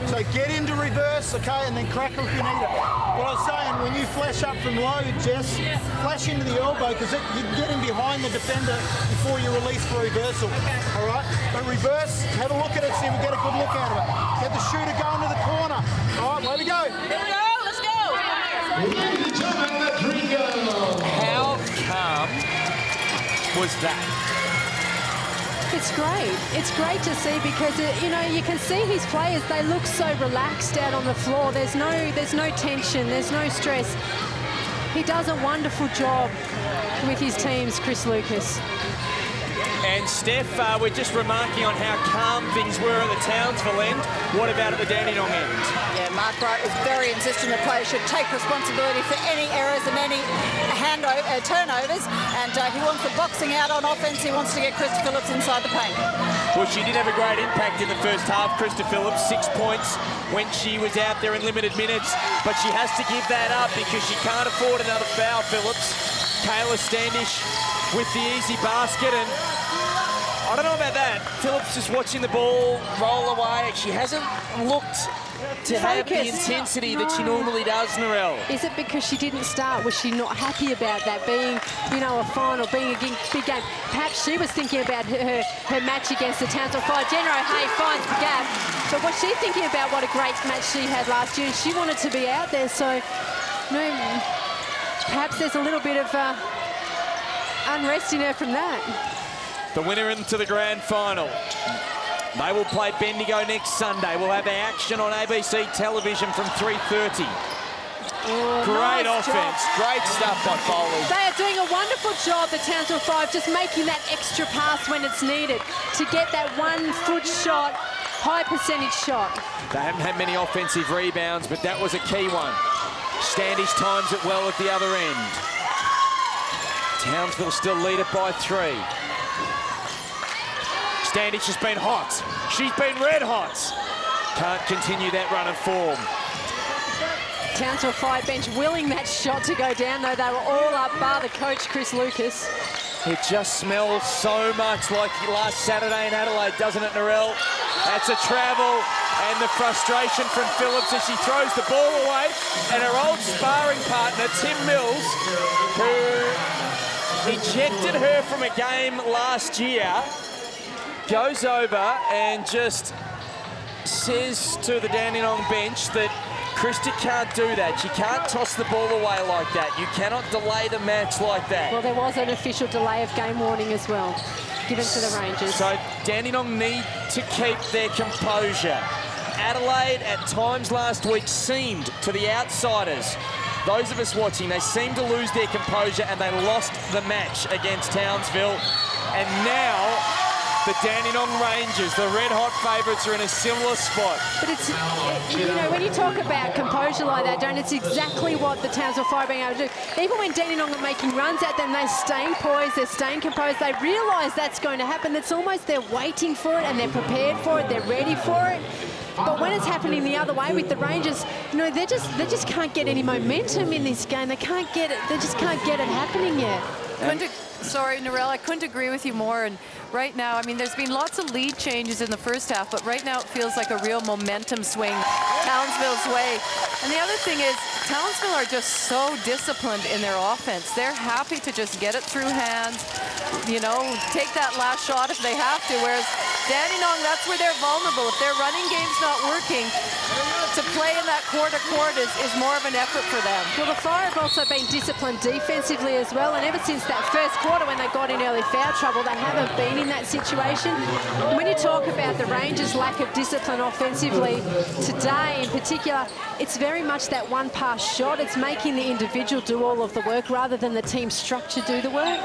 So get into reverse, okay, and then crack her if you need it. What I was saying, when you flash up from low, Jess, flash into the elbow because you can get in behind the defender before you release for reversal. All right, but reverse, have a look at it, see if we get a good look out of it. Get the shooter going to the corner. All right, where we go? Here we go, let's go. How calm was that? it's great. It's great to see because, you can see his players, they look so relaxed out on the floor. There's no tension, there's no stress. He does a wonderful job with his teams, Chris Lucas. And Steph, we're just remarking on how calm things were at the Townsville end. What about at the Dandenong end? Yeah, Mark Wright was very insistent the players should take responsibility for any errors and any turnovers. And he wants the boxing out on offense. He wants to get Krista Phillips inside the paint. Well, she did have a great impact in the first half. Krista Phillips, 6 points when she was out there in limited minutes. But she has to give that up because she can't afford another foul, Phillips. Kayla Standish with the easy basket, and I don't know about that. Phillips just watching the ball roll away. She hasn't looked to have the intensity that she normally does, Narelle. Is it because she didn't start? Was she not happy about that being, a final, being a big game? Perhaps she was thinking about her match against the Townsville Fire. Genero Hay finds the gap, but was she thinking about what a great match she had last year? She wanted to be out there, so perhaps there's a little bit of unrest in her from that. The winner into the grand final. They will play Bendigo next Sunday. We'll have action on ABC television from 3:30. Great nice offense. Job. Great stuff by Foley. They are doing a wonderful job, the Townsville Five, just making that extra pass when it's needed to get that 1 foot shot, high percentage shot. They haven't had many offensive rebounds, but that was a key one. Standish times it well at the other end. Townsville still lead it by 3. Standish has been hot. She's been red hot. Can't continue that run of form. Townsville Fire bench willing that shot to go down, though. They were all up, bar the coach, Chris Lucas. It just smells so much like last Saturday in Adelaide, doesn't it, Narelle? That's a travel, and the frustration from Phillips as she throws the ball away, and her old sparring partner, Tim Mills, who ejected her from a game last year, goes over and just says to the Dandenong bench that Krista can't do that. She can't toss the ball away like that. You cannot delay the match like that. Well, there was an official delay of game warning as well, given to the Rangers. So Dandenong need to keep their composure. Adelaide at times last week seemed, to the outsiders, those of us watching, they seemed to lose their composure and they lost the match against Townsville. And now the Dandenong Rangers, the red-hot favourites, are in a similar spot. But it's, when you talk about composure like that, Don't, it's exactly what the Townsville Fire are being able to do. Even when Dandenong are making runs at them, they're staying poised, they're staying composed. They realise that's going to happen. It's almost they're waiting for it and they're prepared for it, they're ready for it. But when it's happening the other way with the Rangers, they just can't get any momentum in this game. They can't get it. They just can't get it happening yet. Sorry, Narelle, I couldn't agree with you more. And right now, I mean, there's been lots of lead changes in the first half, but right now it feels like a real momentum swing Townsville's way. And the other thing is, Townsville are just so disciplined in their offense. They're happy to just get it through hands, take that last shot if they have to, whereas Dandenong, that's where they're vulnerable. If their running game's not working, to play in that court is more of an effort for them. Well, the Fire have also been disciplined defensively as well, and ever since that first quarter when they got in early foul trouble, they haven't been in that situation. And when you talk about the Rangers' lack of discipline offensively today in particular, it's very much that one-pass shot. It's making the individual do all of the work rather than the team structure do the work.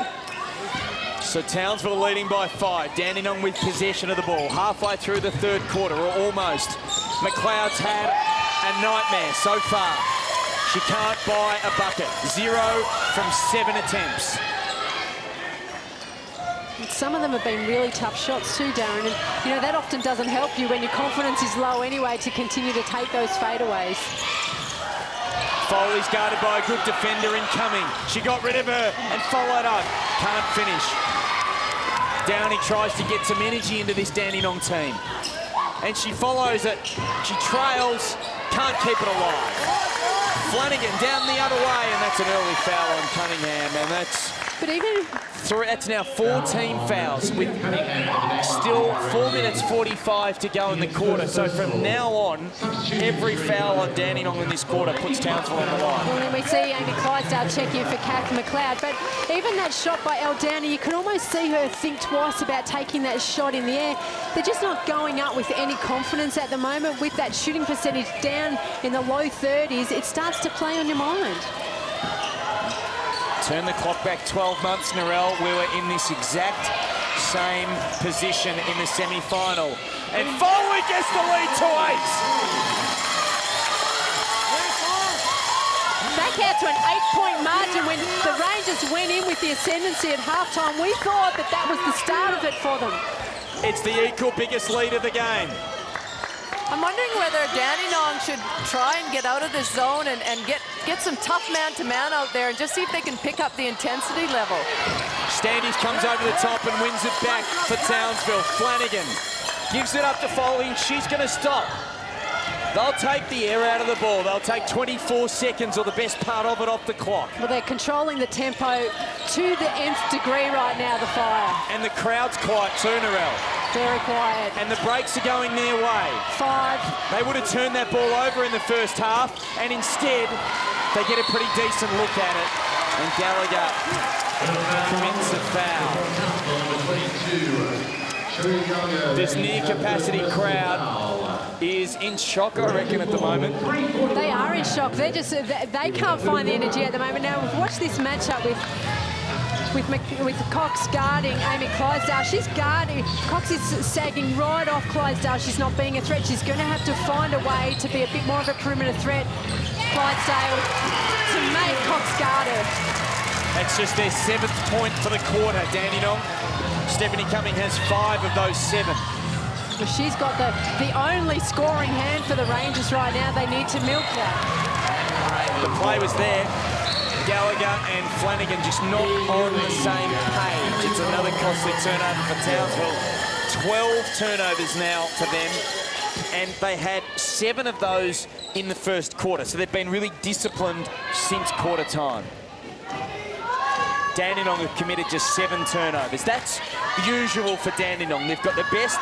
So Townsville leading by 5. Dandenong with possession of the ball. Halfway through the third quarter, or almost. MacLeod's had a nightmare so far. She can't buy a bucket. 0 from 7 attempts. Some of them have been really tough shots too, Darren. And, that often doesn't help you when your confidence is low anyway to continue to take those fadeaways. Foley's guarded by a good defender in Cumming. She got rid of her and followed up. Can't finish. Downie tries to get some energy into this Dandenong team. And she follows it. She trails, can't keep it alive. Flanagan down the other way, and that's an early foul on Cunningham, and that's... But even That's now 14 fouls with still 4 minutes 45 to go in the quarter. So from now on, every foul on Dandenong in this quarter puts Townsville on the line. Well, then we see Amy Clydesdale check in for Kath MacLeod, but even that shot by Downie, you can almost see her think twice about taking that shot in the air. They're just not going up with any confidence at the moment. With that shooting percentage down in the low 30s, it starts to play on your mind. Turn the clock back 12 months, Narelle. We were in this exact same position in the semi-final. And Foley gets the lead to 8. Back out to an 8-point margin when the Rangers went in with the ascendancy at halftime. We thought that that was the start of it for them. It's the equal biggest lead of the game. I'm wondering whether Dandenong should try and get out of this zone and get some tough man-to-man out there and just see if they can pick up the intensity level. Standish comes over the top and wins it back for Townsville. Flanagan gives it up to Foley, and she's going to stop. They'll take the air out of the ball. They'll take 24 seconds or the best part of it off the clock. Well, they're controlling the tempo to the nth degree right now, the Fire. And the crowd's quiet too, Narelle. Very quiet. And the breaks are going their way. 5. They would have turned that ball over in the first half, and instead, they get a pretty decent look at it. And Gallagher commits a foul. This near-capacity crowd is in shock, I reckon, at the moment. They are in shock. They can't find the energy at the moment. Now, we've watched this matchup with Cox guarding Amy Clydesdale. She's guarding. Cox is sagging right off Clydesdale. She's not being a threat. She's going to have to find a way to be a bit more of a perimeter threat. Clydesdale to make Cox guard her. That's just their 7th point for the quarter, Dandenong. Stephanie Cumming has 5 of those 7. Well, she's got the only scoring hand for the Rangers right now. They need to milk that. The play was there. Gallagher and Flanagan just not on the same page. It's another costly turnover for Townsville. 12 turnovers now for them, and they had 7 of those in the first quarter. So they've been really disciplined since quarter time. Dandenong have committed just 7 turnovers. That's usual for Dandenong. They've got the best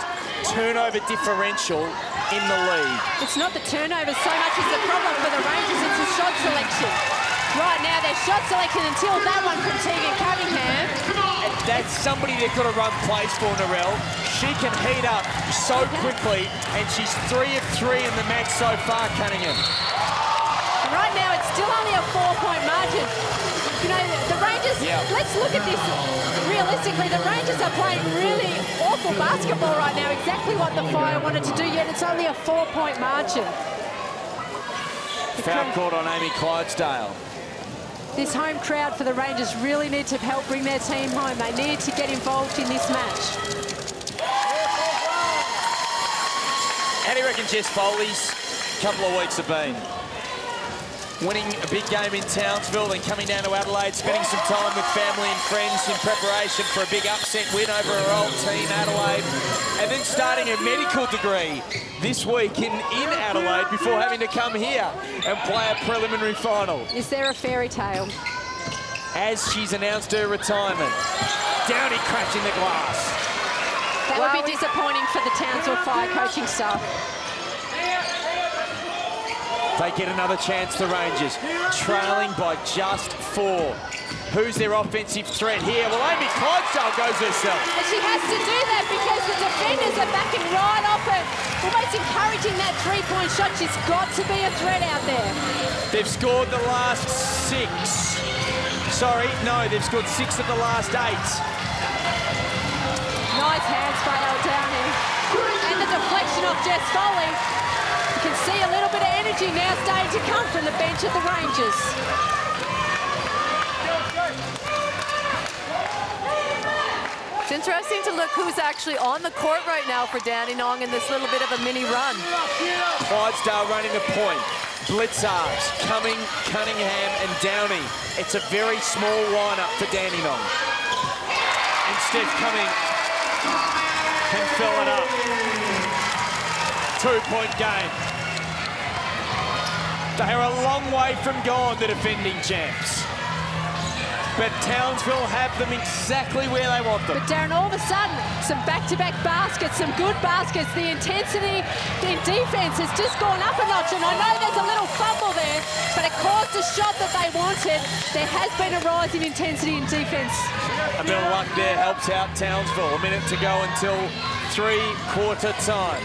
turnover differential in the league. It's not the turnovers so much as the problem for the Rangers, it's the shot selection. Right now, their shot selection until that one from Tegan Cunningham. And that's somebody they've got to run plays for, Narelle. She can heat up so quickly, and she's 3 of 3 in the match so far, Cunningham. And right now, it's still only a 4-point margin. You know, the Rangers, let's look at this realistically. The Rangers are playing really awful basketball right now, exactly what the Fire wanted to do, yet it's only a 4-point margin. Foul called on Amy Clydesdale. This home crowd for the Rangers really need to help bring their team home. They need to get involved in this match. How do you reckon Jess Foley's couple of weeks have been? Winning a big game in Townsville, then coming down to Adelaide, spending some time with family and friends in preparation for a big upset win over her old team, Adelaide, and then starting her medical degree this week in Adelaide before having to come here and play a preliminary final. Is there a fairy tale? As she's announced her retirement. Downie crashing the glass. That would be disappointing for the Townsville Fire coaching staff. They get another chance, the Rangers, trailing by just 4. Who's their offensive threat here? Well, Amy Clydesdale goes herself. And she has to do that because the defenders are backing right off her, almost encouraging that 3-point shot. She's got to be a threat out there. They've scored the last 6. Sorry, no, they've scored 6 of the last 8. Nice hands by Downie. And the deflection of Jess Foley. You can see a little bit of energy now starting to come from the bench of the Rangers. It's interesting to look who's actually on the court right now for Dandenong in this little bit of a mini run. Clydesdale running the point. Blicavs, Cumming, Cunningham and Downie. It's a very small lineup for Dandenong. And Steph Cumming can fill it up. 2-point game. They are a long way from gone, the defending champs. but Townsville have them exactly where they want them. But Darren, all of a sudden, some back-to-back baskets, some good baskets. The intensity in defence has just gone up a notch, and I know there's a little fumble there, but it caused the shot that they wanted. There has been a rise in intensity in defence. A bit of luck there helps out Townsville. A minute to go until three-quarter time.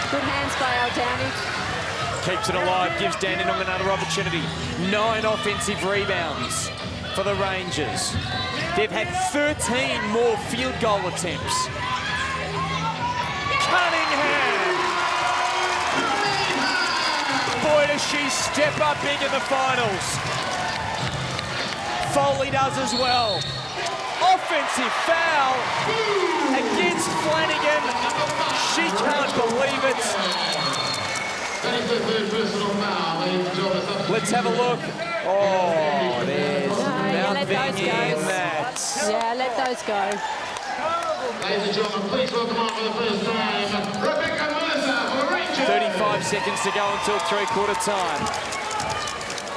Good hands by Downie. Keeps it alive, gives Dandenong another opportunity. 9 offensive rebounds for the Rangers. They've had 13 more field goal attempts. Cunningham! Boy, does she step up big in the finals. Foley does as well. Offensive foul against Flanagan. She can't believe it. Let's have a look. Oh, there's nothing in that. Yeah, let those go. Ladies and gentlemen, please welcome on for the first time, Rebecca Mercer for Rangers. 35 seconds to go until three-quarter time.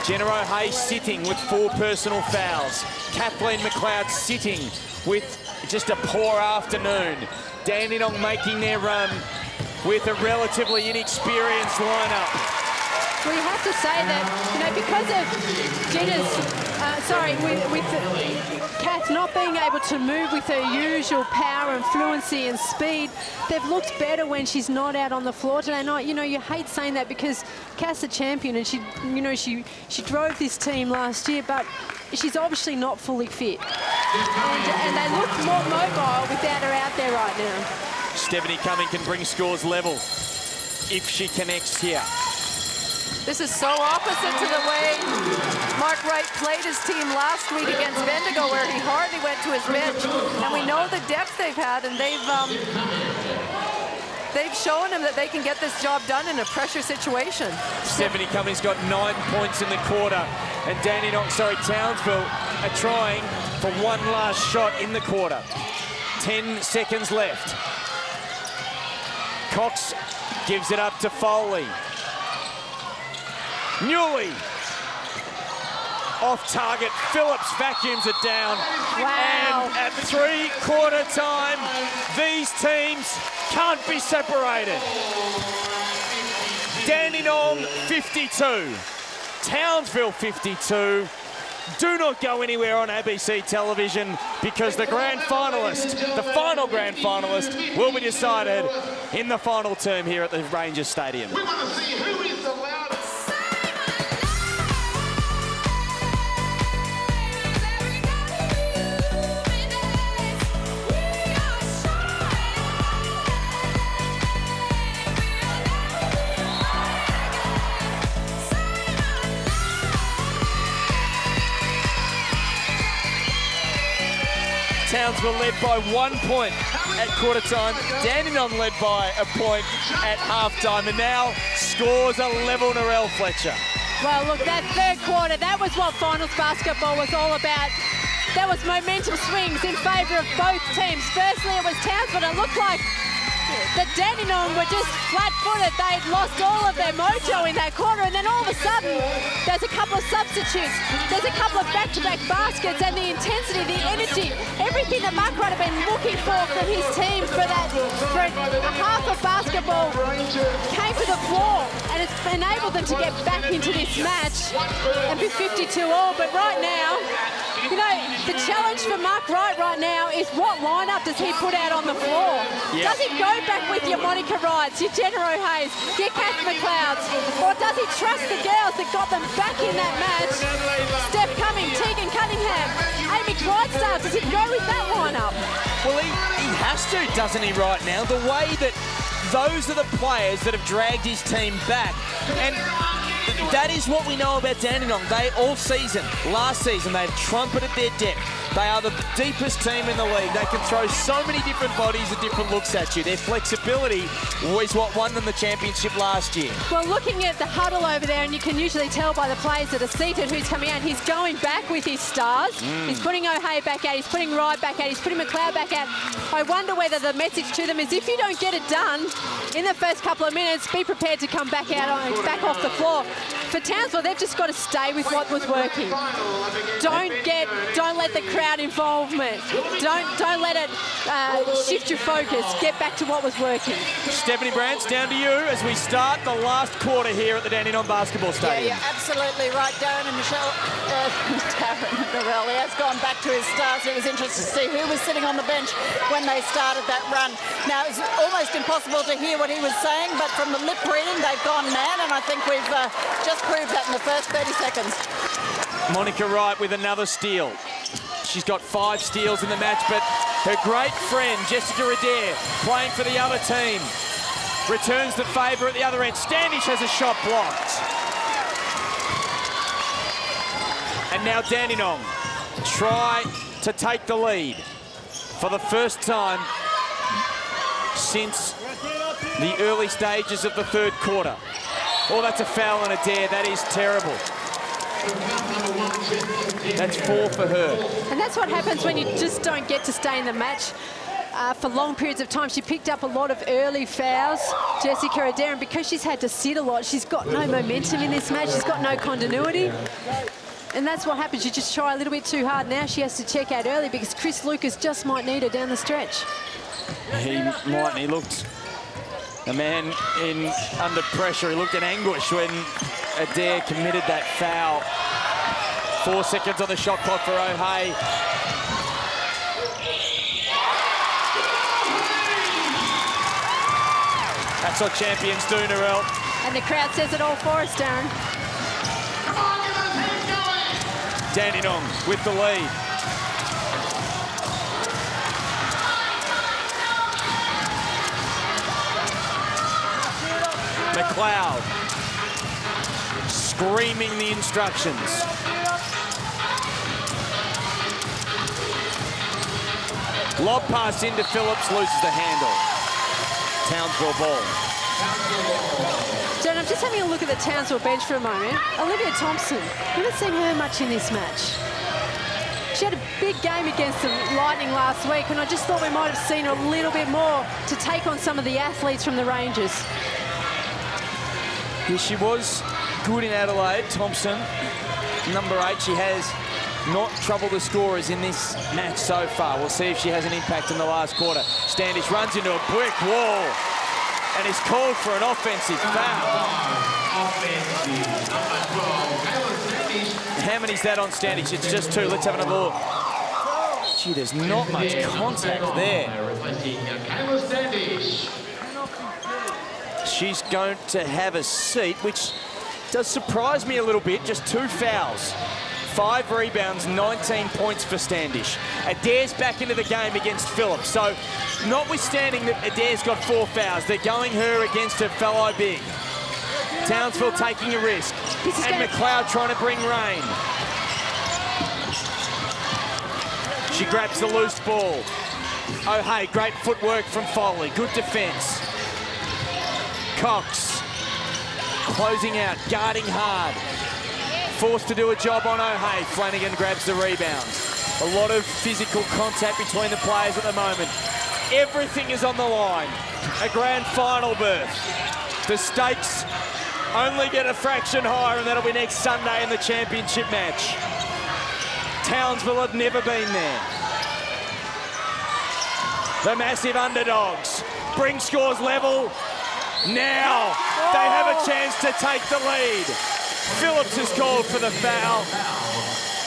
Genero Hayes sitting with 4 personal fouls. Kathleen MacLeod sitting with just a poor afternoon. Dandenong making their run with a relatively inexperienced lineup. Well, you have to say that, because of with Kath not being able to move with her usual power and fluency and speed, they've looked better when she's not out on the floor today. You hate saying that because Kath's a champion and she drove this team last year, but she's obviously not fully fit. And they look more mobile without her out there right now. Stephanie Cumming can bring scores level if she connects here. This is so opposite to the way Mark Wright played his team last week against Bendigo, where he hardly went to his bench. And we know the depth they've had, and they've shown him that they can get this job done in a pressure situation. Stephanie Cumming's got 9 points in the quarter, and Townsville are trying for one last shot in the quarter. 10 seconds left. Cox gives it up to Foley. Newley off target. Phillips vacuums it down. Wow. And at three-quarter time, these teams can't be separated. Dandenong 52, Townsville 52. Do not go anywhere on ABC television because the grand finalist, the final grand finalist, will be decided in the final term here at the Rangers Stadium. We want to see who is the loudest. Townsville led by 1 point at quarter time. Dandenong led by a point at half time. And now scores are level, Narelle Fletcher. Well, look, that third quarter, that was what finals basketball was all about. That was momentum swings in favour of both teams. Firstly, it was Townsville. It looked like the Dandenong were just flat-footed. They'd lost all of their mojo in that quarter, and then all of a sudden, there's a couple of substitutes. There's a couple of back-to-back baskets, and the intensity, the energy, everything that Mark Wright had been looking for from his team for a half of basketball came to the floor, and it's enabled them to get back into this match and be 52 all. But right now, the challenge for Mark Wright right now is what lineup does he put out on the floor? Yep. Does he go back with your Monica Wrights, your Genero Hayes, your Kath MacLeods, or does he trust the girls that got them back in that match? Steph Cumming, Tegan Cunningham, Amy Clydesdale, does he go with that lineup? Well, he has to, doesn't he, right now? The way that those are the players that have dragged his team back. And that is what we know about Dandenong. They all season, last season, they've trumpeted their depth. They are the deepest team in the league. They can throw so many different bodies and different looks at you. Their flexibility was what won them the championship last year. Well, looking at the huddle over there, and you can usually tell by the players that are seated who's coming out, he's going back with his stars. He's putting O'Hare back out, he's putting Wright back out, he's putting MacLeod back out. I wonder whether the message to them is if you don't get it done in the first couple of minutes, be prepared to come back out, back off the floor. For Townsville, they've just got to stay with what was working. Don't let the crowd involvement. Don't let it shift your focus. Get back to what was working. Stephanie Brantz, down to you as we start the last quarter here at the Dandenong Basketball Stadium. Yeah, you're absolutely right, Darren and Michelle. Darren Morelli has gone back to his stars. It was interesting to see who was sitting on the bench when they started that run. Now, it's almost impossible to hear what he was saying, but from the lip reading, they've gone man, and I think we've just proved that in the first 30 seconds. Monica Wright with another steal. She's got 5 steals in the match, but her great friend, Jessica Adair, playing for the other team, returns the favour at the other end. Standish has a shot blocked. And now Dandenong try to take the lead for the first time since the early stages of the third quarter. Oh, that's a foul on Adair. That is terrible. That's 4 for her. And that's what happens when you just don't get to stay in the match for long periods of time. She picked up a lot of early fouls, Jessica Adair, and because she's had to sit a lot, she's got no momentum in this match. She's got no continuity. And that's what happens. You just try a little bit too hard. Now she has to check out early because Chris Lucas just might need her down the stretch. He might, and he looked a man under pressure. He looked in anguish when Adair committed that foul. 4 seconds on the shot clock for O'Hare. That's what champions do, Narelle. And the crowd says it all for us, Darren. Dandenong with the lead. MacLeod screaming the instructions. Lob pass into Phillips, loses the handle. Townsville ball. Jen, I'm just having a look at the Townsville bench for a moment. Olivia Thompson, we haven't seen her much in this match. She had a big game against the Lightning last week, and I just thought we might have seen a little bit more to take on some of the athletes from the Rangers. Yeah, she was good in Adelaide, Thompson. Number 8, she has not troubled the scorers in this match so far. We'll see if she has an impact in the last quarter. Standish runs into a brick wall and is called for an offensive foul. How many's that on Standish? It's just 2. Let's have another look. Gee, there's not much contact there. She's going to have a seat, which does surprise me a little bit. Just 2 fouls. 5 rebounds, 19 points for Standish. Adair's back into the game against Phillips. So, notwithstanding that Adair's got 4 fouls, they're going her against her fellow big. Townsville taking a risk. And MacLeod trying to bring rain. She grabs the loose ball. Oh, hey, great footwork from Foley. Good defence. Cox closing out, guarding hard. Forced to do a job on O'Hare. Flanagan grabs the rebound. A lot of physical contact between the players at the moment. Everything is on the line. A grand final berth. The stakes only get a fraction higher, and that'll be next Sunday in the championship match. Townsville have never been there. The massive underdogs bring scores level. Now they have a chance to take the lead. Phillips is called for the foul.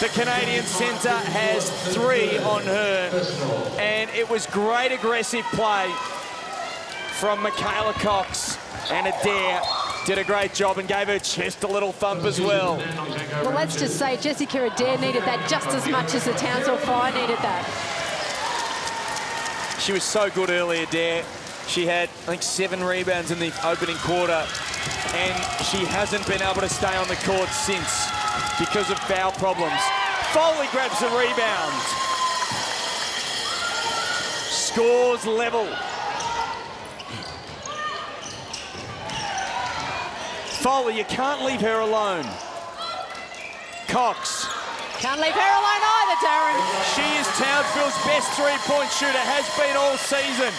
The Canadian centre has 3 on her, and it was great aggressive play from Michaela Cox, and Adair did a great job and gave her chest a little thump as well. Well, let's just say Jessica Adair needed that just as much as the Townsville Fire needed that. She was so good earlier, Adair. She had, I think, 7 rebounds in the opening quarter. and she hasn't been able to stay on the court since because of foul problems. Foley grabs the rebound. Scores level. Foley, you can't leave her alone. Cox. Can't leave her alone either, Darren. She is Townsville's best three-point shooter, has been all season.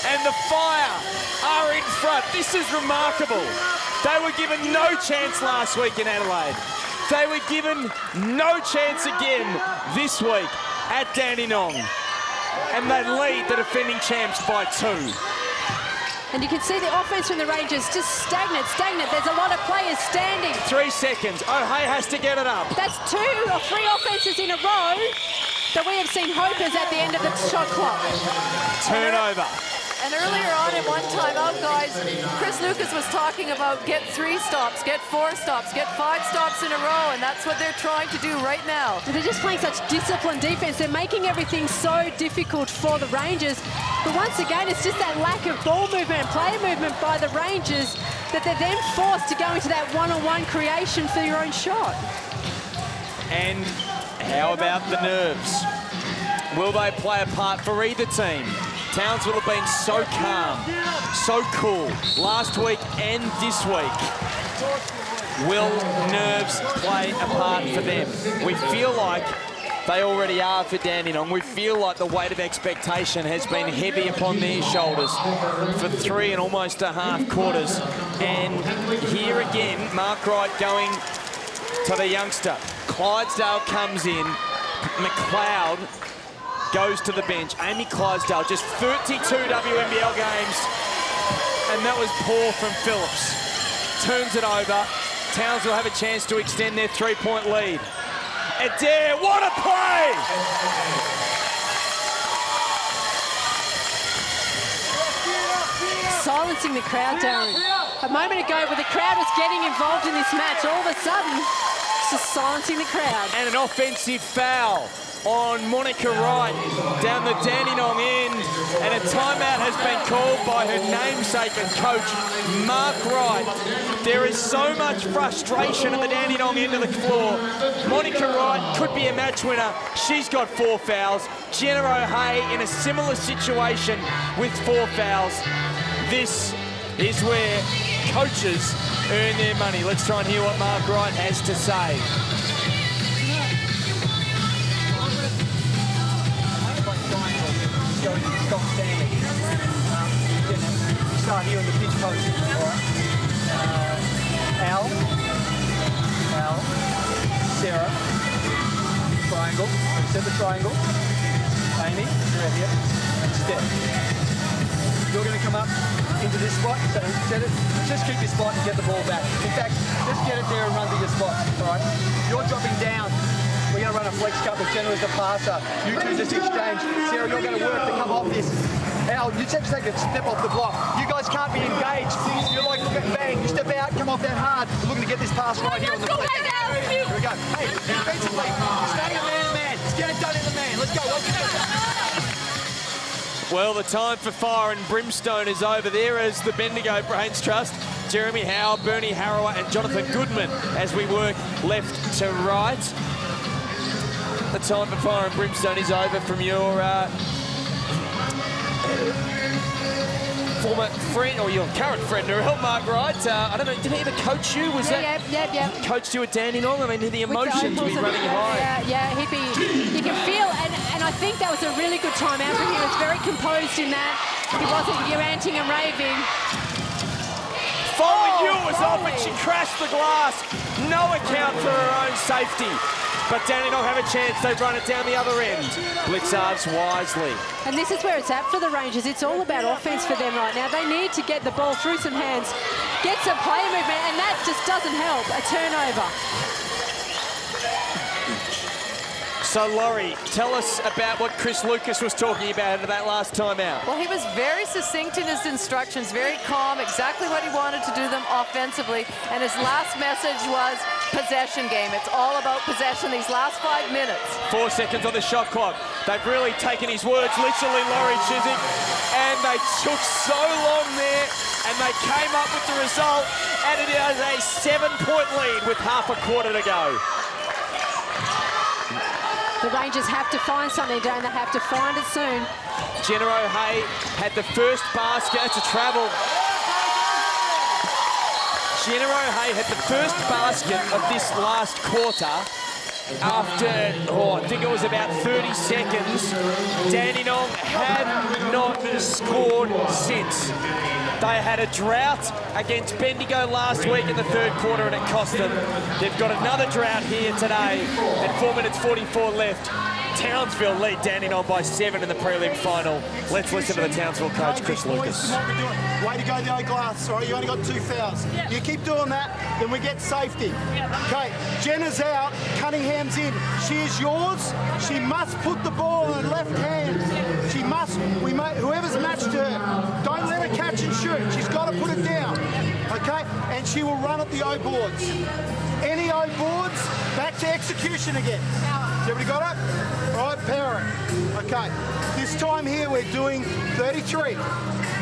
And the Fire are in front. This is remarkable. They were given no chance last week in Adelaide. They were given no chance again this week at Dandenong. And they lead the defending champs by 2. And you can see the offense from the Rangers just stagnant. There's a lot of players standing. 3 seconds. O'Hay has to get it up. That's 2 or 3 offenses in a row that we have seen hopers at the end of the shot clock. Turnover. And earlier on in one timeout, guys, Chris Lucas was talking about get 3 stops, get 4 stops, get 5 stops in a row, and that's what they're trying to do right now. They're just playing such disciplined defense. They're making everything so difficult for the Rangers. But once again, it's just that lack of ball movement and play movement by the Rangers that they're then forced to go into that one-on-one creation for your own shot. And how about the nerves? Will they play a part for either team? Townsville have been so calm, so cool, last week and this week. Will nerves play a part for them? We feel like they already are for Dandenong. We feel like the weight of expectation has been heavy upon their shoulders for 3 and almost a half quarters. And here again, Mark Wright going to the youngster. Clydesdale comes in. MacLeod goes to the bench. Amy Clydesdale, just 32 WNBL games, and that was poor from Phillips. Turns it over. Townsville have a chance to extend their 3-point lead. Adair, what a play! Silencing the crowd, Darren. A moment ago, when the crowd was getting involved in this match, all of a sudden, it's just silencing the crowd. And an offensive foul on Monica Wright down the Dandenong end, and a timeout has been called by her namesake and coach, Mark Wright. There is so much frustration at the Dandenong end of the floor. Monica Wright could be a match winner. She's got 4 fouls. Jenna O'Hay in a similar situation with 4 fouls. This is where coaches earn their money. Let's try and hear what Mark Wright has to say. Stop standing. Start here in the pitch post. All right. Al, Sarah, triangle. Set the triangle. Amy, you're here. Step. You're going to come up into this spot. So set it. Just keep your spot and get the ball back. In fact, just get it there and run to your spot. All right. You're dropping down. We're going to run a flex cut with Jenna as the passer. You two just exchange. Sarah, you're going to work to come off this. Al, you just take a step off the block. You guys can't be engaged. You're like, bang, you step out, come off that hard. We're looking to get this pass right here on the flex. Here we go. Hey, defensively, stay in man-to-man. Let's get it done in the man. Let's go. Well, the time for fire and brimstone is over there as the Bendigo Brains Trust, Jeremy Howe, Bernie Harrower and Jonathan Goodman as we work left to right. The time for fire and brimstone is over from your former friend, or your current friend, Mark Wright. I don't know, did he ever coach you? Was that? Yeah. Coached you at Dandenong? I mean, the emotions be running high. Yeah, you can feel, and I think that was a really good time out for him. He was very composed in that. He wasn't ranting and raving. Foley was off and she crashed the glass. No account for her own safety. But Dandenong have a chance. They run it down the other end. Blicavs wisely. And this is where it's at for the Rangers. It's all about offense for them right now. They need to get the ball through some hands, get some play movement, and that just doesn't help. A turnover. So, Laurie, tell us about what Chris Lucas was talking about at that last time out. Well, he was very succinct in his instructions, very calm, exactly what he wanted to do them offensively. And his last message was possession game. It's all about possession these last 5 minutes. 4 seconds on the shot clock. They've really taken his words literally, Laurie Chiswick. And they took so long there, and they came up with the result, and it is a 7-point lead with half a quarter to go. The Rangers have to find something, don't they? Have to find it soon. Jenna O'Hay had the first basket. It's a travel. Jenna O'Hay had the first basket of this last quarter after, I think it was about 30 seconds. Dandenong have not scored since. They had a drought against Bendigo last week in the third quarter and it cost them. They've got another drought here today and 4 minutes 44 left. Townsville lead Dandenong by 7 in the prelim final. Let's listen to the Townsville coach, Chris Lucas. Way to go, the O-glass. All right, you only got 2 fouls. You keep doing that, then we get safety. Okay, Jenna's out, Cunningham's in. She is yours. She must put the ball in her left hand. She must. Whoever's matched her, don't let her catch and shoot. She's got to put it down. Okay, and she will run at the O boards. Any O boards, back to execution again. Everybody got it? All right, powering. Okay, this time here we're doing 33.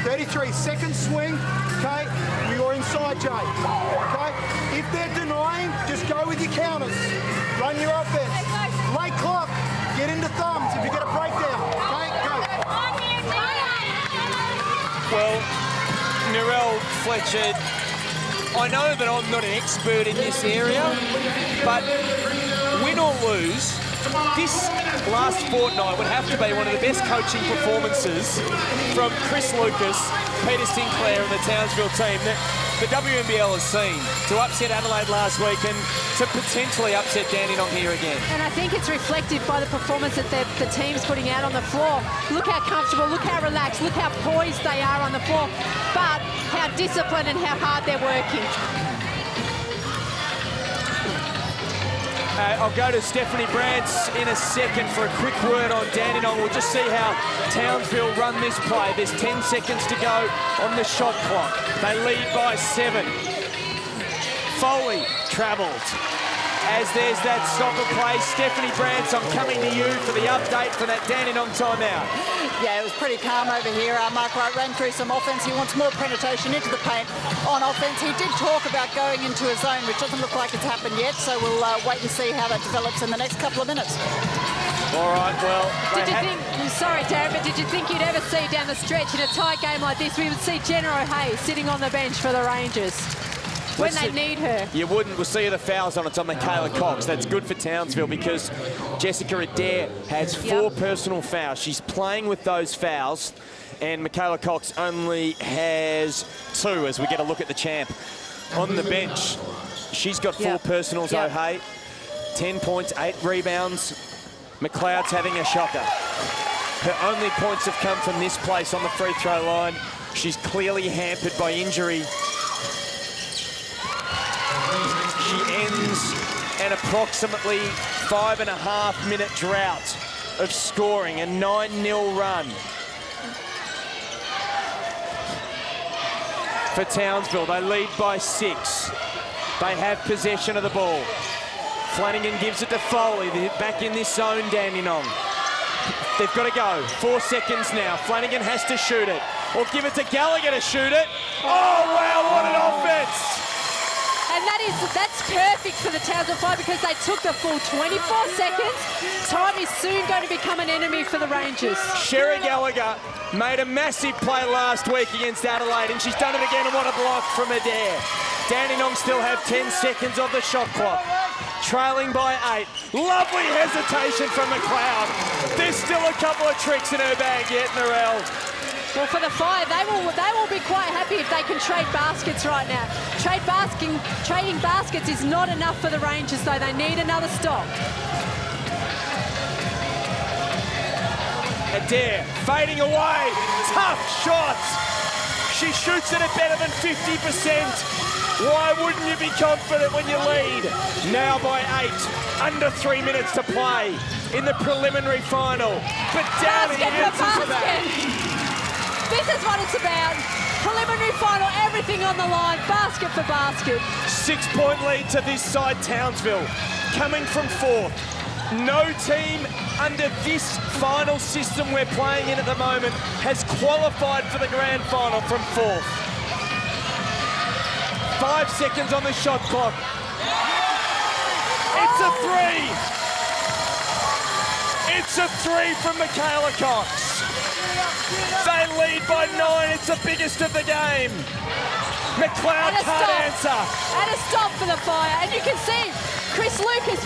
33, second swing, okay? You're inside, Jay, okay? If they're denying, just go with your counters. Run your offense. Late clock, get into thumbs if you get a breakdown, okay? Go. Well, Narelle Fletcher, I know that I'm not an expert in this area, but win or lose, this last fortnight would have to be one of the best coaching performances from Chris Lucas, Peter Sinclair and the Townsville team that the WNBL has seen, to upset Adelaide last week and to potentially upset Dandenong here again. And I think it's reflected by the performance that the team's putting out on the floor. Look how comfortable, look how relaxed, look how poised they are on the floor, but how disciplined and how hard they're working. I'll go to Stephanie Brantz in a second for a quick word on Dandenong. We'll just see how Townsville run this play. There's 10 seconds to go on the shot clock. They lead by 7. Foley travelled. As there's that stop of play, Stephanie Brantz, I'm coming to you for the update for that Dandenong timeout. Yeah, it was pretty calm over here. Mark Wright ran through some offense. He wants more penetration into the paint on offense. He did talk about going into a zone, which doesn't look like it's happened yet, so we'll wait and see how that develops in the next couple of minutes. All right, well... Sorry, Darren, but did you think you'd ever see down the stretch in a tight game like this, we would see Jenna O'Hay sitting on the bench for the Rangers? When they need her. You wouldn't. We'll see the fouls on. It's on Michaela Cox. That's good for Townsville because Jessica Adair has 4 personal fouls. She's playing with those fouls, and Michaela Cox only has 2 as we get a look at the champ. On the bench, she's got 4 personals, O'Hay. 10 points, 8 rebounds. MacLeod's having a shocker. Her only points have come from this place on the free throw line. She's clearly hampered by injury. She ends an approximately 5.5-minute drought of scoring, a 9-0 run for Townsville. They lead by 6. They have possession of the ball. Flanagan gives it to Foley. They're back in this zone, Dandenong. They've got to go. 4 seconds now. Flanagan has to shoot it. Or give it to Gallagher to shoot it. Oh, wow, what an offense! And that's perfect for the Townsville Fire because they took the full 24 seconds. Time is soon going to become an enemy for the Rangers. Sherry Gallagher made a massive play last week against Adelaide, and she's done it again, and what a block from Adair. Dandenong still have 10 seconds of the shot clock. Trailing by 8. Lovely hesitation from MacLeod. There's still a couple of tricks in her bag yet, Narelle. Well, for the Fire, they will be quite happy if they can trade baskets right now. Trading baskets is not enough for the Rangers, though. They need another stop. Adair fading away. Tough shots. She shoots it at better than 50%. Why wouldn't you be confident when you lead? Now by 8. Under 3 minutes to play in the preliminary final. But Downie answers back. This is what it's about. Preliminary final, everything on the line, basket for basket. 6-point lead to this side, Townsville. Coming from 4th. No team under this final system we're playing in at the moment has qualified for the grand final from fourth. 5 seconds on the shot clock. It's a three. It's a three from Michaela Cox. They lead by 9. It's the biggest of the game. MacLeod can't answer. And a stop for the Fire. And you can see Chris Lucas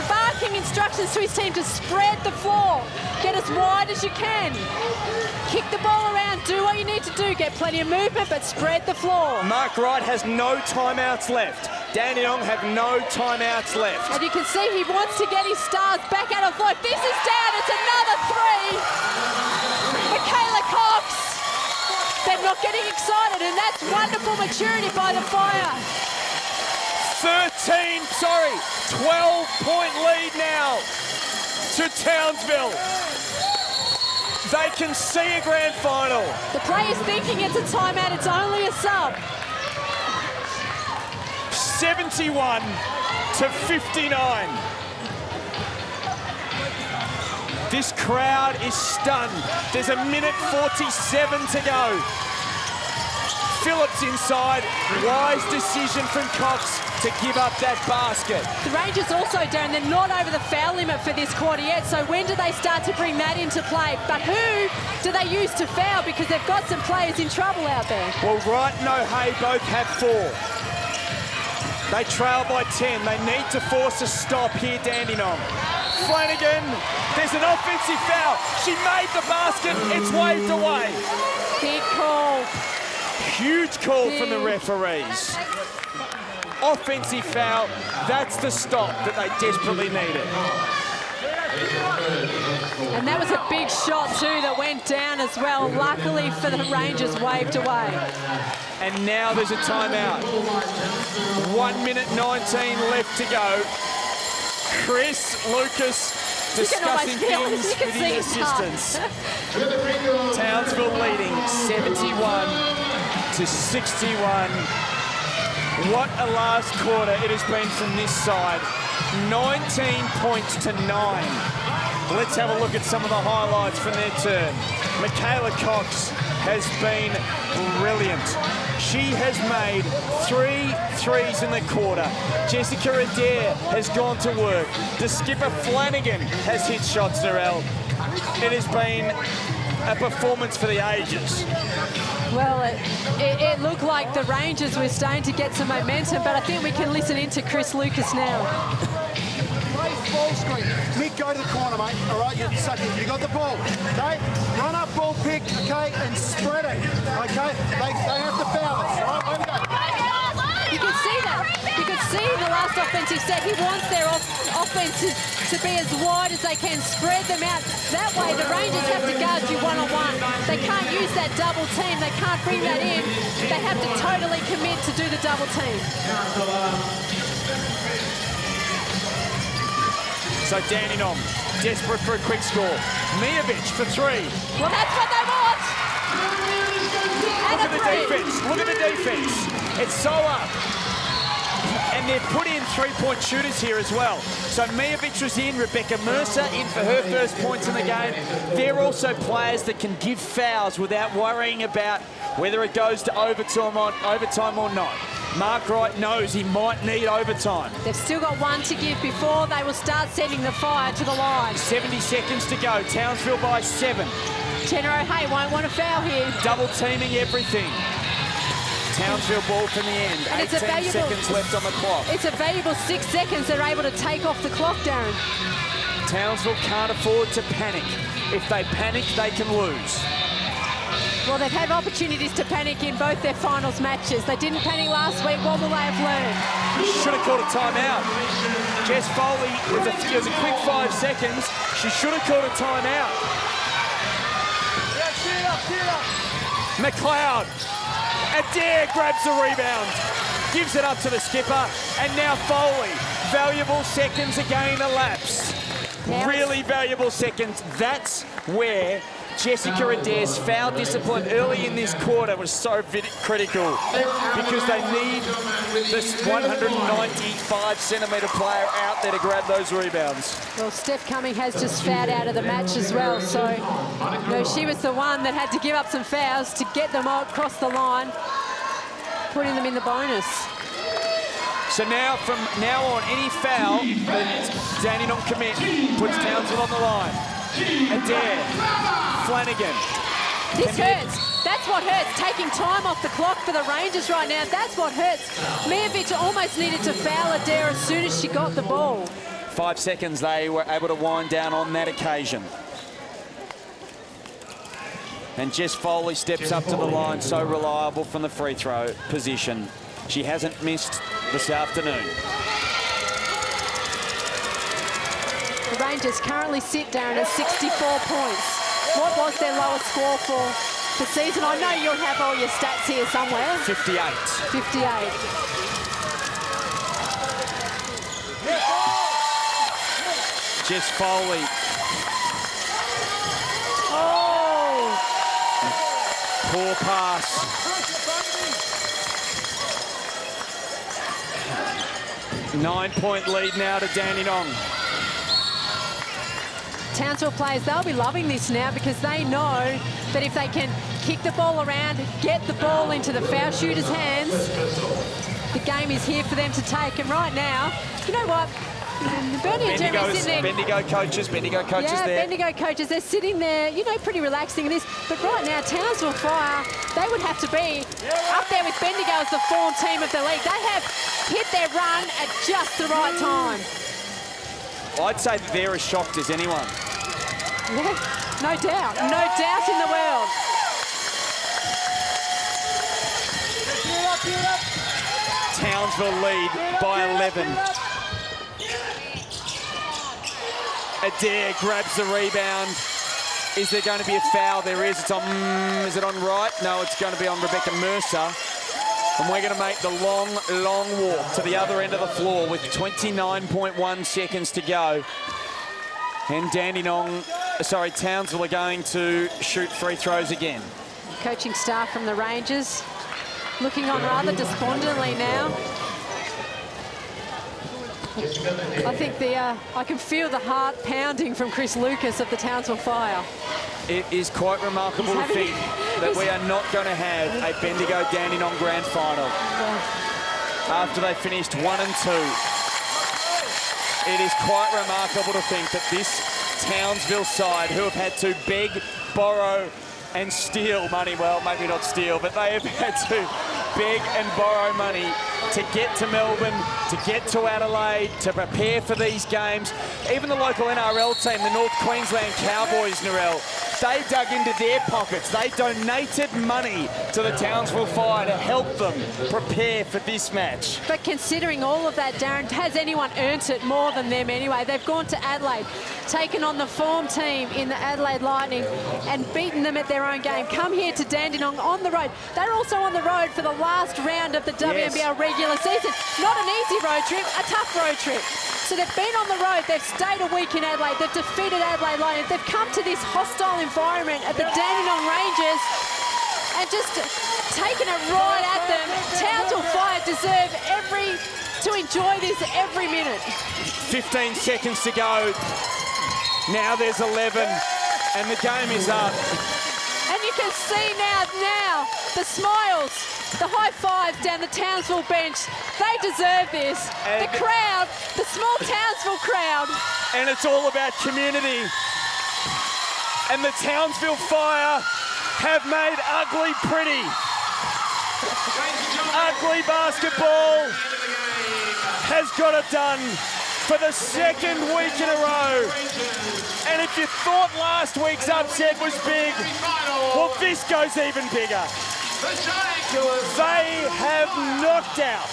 barking instructions to his team to spread the floor. Get as wide as you can. Kick the ball around. Do what you need to do. Get plenty of movement, but spread the floor. Mark Wright has no timeouts left. Dandenong have no timeouts left. And you can see he wants to get his stars back out of flow. This is down. It's another three. Michaela Cox. They're not getting excited, and that's wonderful maturity by the Fire. 12-point lead now to Townsville. They can see a grand final. The player's thinking it's a timeout, it's only a sub. 71-59. This crowd is stunned. There's a minute 47 to go. Phillips inside. Wise decision from Cox to give up that basket. The Rangers also, Darren, they're not over the foul limit for this quarter yet, so when do they start to bring that into play? But who do they use to foul? Because they've got some players in trouble out there. Well, Wright and O'Hay both have 4. They trail by 10. They need to force a stop here, Dandenong. Flanagan, there's an offensive foul. She made the basket. It's waved away. Big call. Huge call from the referees. Offensive foul. That's the stop that they desperately needed. And that was a big shot too that went down as well. Luckily for the Rangers, waved away. And now there's a timeout. 1 minute 19 left to go. Chris Lucas discussing things with his assistants. Townsville leading 71-61. What a last quarter it has been from this side. 19 points to 9. Let's have a look at some of the highlights from their turn. Michaela Cox has been brilliant. She has made 3 threes in the quarter. Jessica Adair has gone to work. The skipper Flanagan has hit shots, Narelle. It has been a performance for the ages. Well, it looked like the Rangers were starting to get some momentum, but I think we can listen in to Chris Lucas now. Ball screen. Mick, go to the corner, mate. All right, you got the ball. Okay, run up, ball pick. Okay, and spread it. Okay, they have to foul us. All right, over go. You can see that. You can see the last offensive set. He wants their offenses to be as wide as they can. Spread them out. That way, the Rangers have to guard you one-on-one. They can't use that double team. They can't bring that in. They have to totally commit to do the double team. So Dandenong, desperate for a quick score. Mijovic for 3. Well, that's what they want. Look at the defense. Look at the defense. It's so up. And they've put in 3-point shooters here as well. So Mijovic was in, Rebecca Mercer in for her first points in the game. They're also players that can give fouls without worrying about whether it goes to overtime or not. Mark Wright knows he might need overtime. They've still got 1 to give before they will start sending the Fire to the line. 70 seconds to go. Townsville by 7. Tenor O'Hay won't want to foul here. Double teaming everything. Townsville ball from the end. And 18 seconds left on the clock. It's a valuable 6 seconds they're able to take off the clock, Darren. Townsville can't afford to panic. If they panic, they can lose. Well, they've had opportunities to panic in both their finals matches. They didn't panic last week. What will they have learned? Should have called a timeout. Jess Foley, it was a quick 5 seconds. She should have called a timeout. MacLeod. Adair grabs the rebound. Gives it up to the skipper. And now Foley. Valuable seconds again elapsed. Really valuable seconds. That's where Jessica Adair's foul discipline early in this quarter was so critical because they need this 195-centimetre player out there to grab those rebounds. Well, Steph Cumming has just fouled out of the match as well, so you know, she was the one that had to give up some fouls to get them all across the line, putting them in the bonus. So now, from now on, any foul that Dandenong commit puts Townsville on the line. Adair, Flanagan. This hurts. That's what hurts. Taking time off the clock for the Rangers right now. That's what hurts. Mijovic almost needed to foul Adair as soon as she got the ball. 5 seconds they were able to wind down on that occasion. And Jess Foley steps up to the line, so reliable from the free throw position. She hasn't missed this afternoon. The Rangers currently sit down at 64 points. What was their lowest score for the season? I know you'll have all your stats here somewhere. 58. 58. Jess Foley. Oh! Poor pass. Nine-point lead now to Dandenong. Townsville players, they'll be loving this now because they know that if they can kick the ball around, get the ball into the foul shooter's hands, the game is here for them to take. And right now, you know what? Bernie and Jeremy sitting there. Bendigo coaches there. Bendigo coaches, they're sitting there, you know, pretty relaxing in this. But right now, Townsville Fire, they would have to be up there with Bendigo as the form team of the league. They have hit their run at just the right time. I'd say that they're as shocked as anyone. Yeah, no doubt. No doubt in the world. Townsville lead by 11. Adair grabs the rebound. Is there going to be a foul? There is. It's on. Is it on Wright? No, it's going to be on Rebecca Mercer. And we're going to make the long, long walk to the other end of the floor with 29.1 seconds to go. And Townsville are going to shoot free throws again. Coaching staff from the Rangers looking on rather despondently now. I think I can feel the heart pounding from Chris Lucas of the Townsville Fire. It is quite remarkable to think that we are not going to have a Bendigo Dandenong Grand Final after they finished 1 and 2. It is quite remarkable to think that this Townsville side, who have had to beg, borrow and steal money, well, maybe not steal, but they have had to beg and borrow money to get to Melbourne, to get to Adelaide, to prepare for these games. Even the local NRL team, the North Queensland Cowboys, Narelle, they dug into their pockets. They donated money to the Townsville Fire to help them prepare for this match. But considering all of that, Darren, has anyone earned it more than them anyway? They've gone to Adelaide, taken on the form team in the Adelaide Lightning and beaten them at their own game. Come here to Dandenong on the road. They're also on the road for the last round of the WNBL regular season. Not an easy road trip, a tough road trip. So they've been on the road, they've stayed a week in Adelaide, they've defeated Adelaide Lightning, they've come to this hostile environment at the Dandenong Rangers and just taken it right at them. Townsville Fire deserve to enjoy this every minute. 15 seconds to go. Now there's 11 and the game is up. And you can see now the smiles, the high fives down the Townsville bench. They deserve this. And the crowd, the small Townsville crowd. And it's all about community. And the Townsville Fire have made ugly pretty. Ugly basketball has got it done for the second week in a row. And if you thought last week's upset was big, well, this goes even bigger. They have knocked out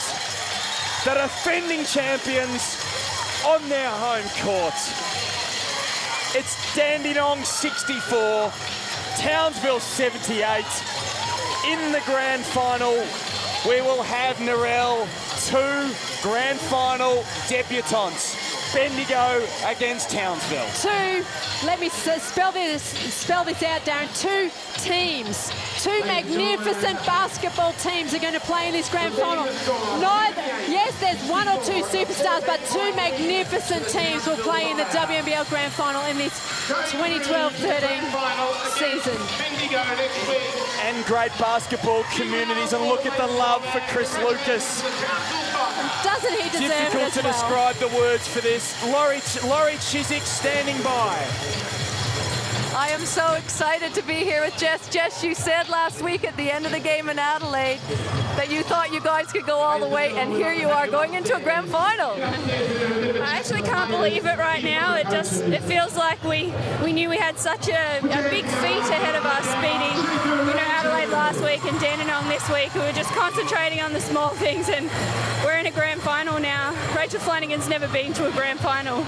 the defending champions on their home court. It's Dandenong 64, Townsville 78. In the grand final, we will have Narelle 2 grand final debutantes. Bendigo against Townsville. Let me spell this out, Darren. 2 teams, 2 magnificent basketball teams are going to play in this grand final. Yes, there's 1 or 2 superstars, but 2 magnificent teams will play in the WNBL grand final in this 2012-13 season. And great basketball communities, and look at the love for Chris Lucas. Doesn't he deserve it Difficult as to well? describe the words for this. Laurie Chiswick standing by. I am so excited to be here with Jess. Jess, you said last week at the end of the game in Adelaide that you thought you guys could go all the way, and here you are going into a grand final. I actually can't believe it right now. It feels like we knew we had such a big feat ahead of us, beating Adelaide last week and Dandenong this week. We were just concentrating on the small things, and we're in a grand final now. Rachel Flanagan's never been to a grand final,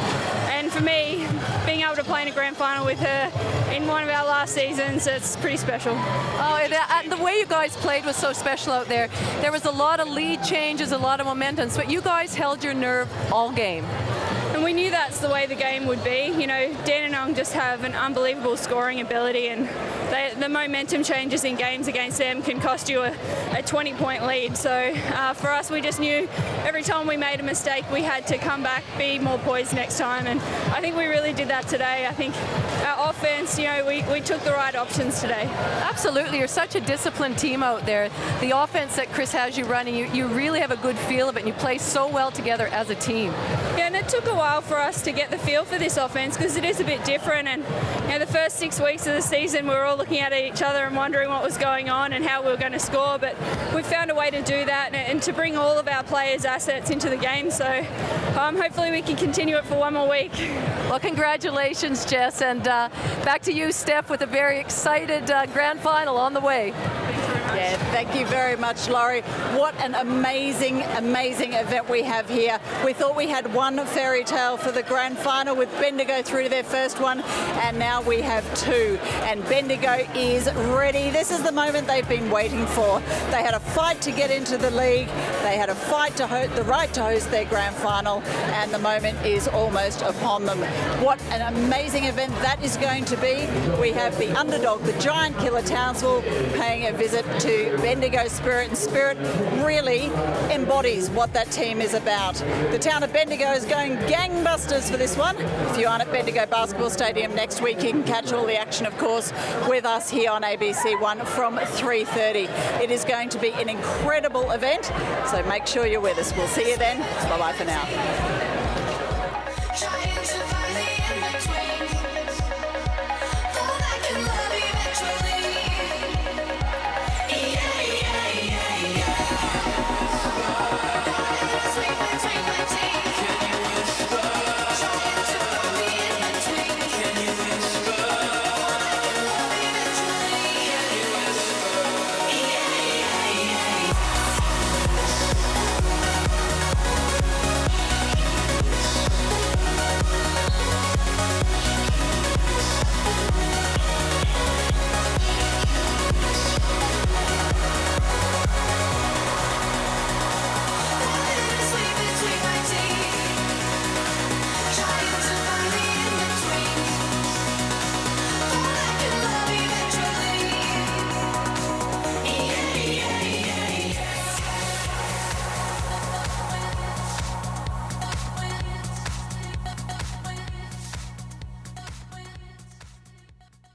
and for me, being able to play in a grand final with her in one of our last seasons, it's pretty special. Oh, and the way you guys played was so special out there. There was a lot of lead changes, a lot of momentum, but you guys held your nerve all game. And we knew that's the way the game would be. Dandenong just have an unbelievable scoring ability, and the momentum changes in games against them can cost you a 20-point lead. So for us, we just knew every time we made a mistake, we had to come back, be more poised next time. And I think we really did that today. I think our offense, we took the right options today. Absolutely. You're such a disciplined team out there. The offense that Chris has you running, you really have a good feel of it, and you play so well together as a team. Yeah, and it took a while for us to get the feel for this offense because it is a bit different, and the first 6 weeks of the season we were all looking at each other and wondering what was going on and how we were going to score, but we found a way to do that and to bring all of our players' assets into the game, so hopefully we can continue it for one more week. Well, congratulations, Jess, and back to you, Steph, with a very excited grand final on the way. Yeah, thank you very much, Laurie. What an amazing, amazing event we have here. We thought we had one fairy tale for the grand final with Bendigo through to their first one, and now we have 2. And Bendigo is ready. This is the moment they've been waiting for. They had a fight to get into the league. They had a fight to the right to host their grand final, and the moment is almost upon them. What an amazing event that is going to be. We have the underdog, the giant killer Townsville, paying a visit to Bendigo Spirit, and Spirit really embodies what that team is about. The town of Bendigo is going gangbusters for this one. If you aren't at Bendigo Basketball Stadium next week, you can catch all the action, of course, with us here on ABC One from 3:30. It is going to be an incredible event, so make sure you're with us. We'll see you then. Bye-bye for now.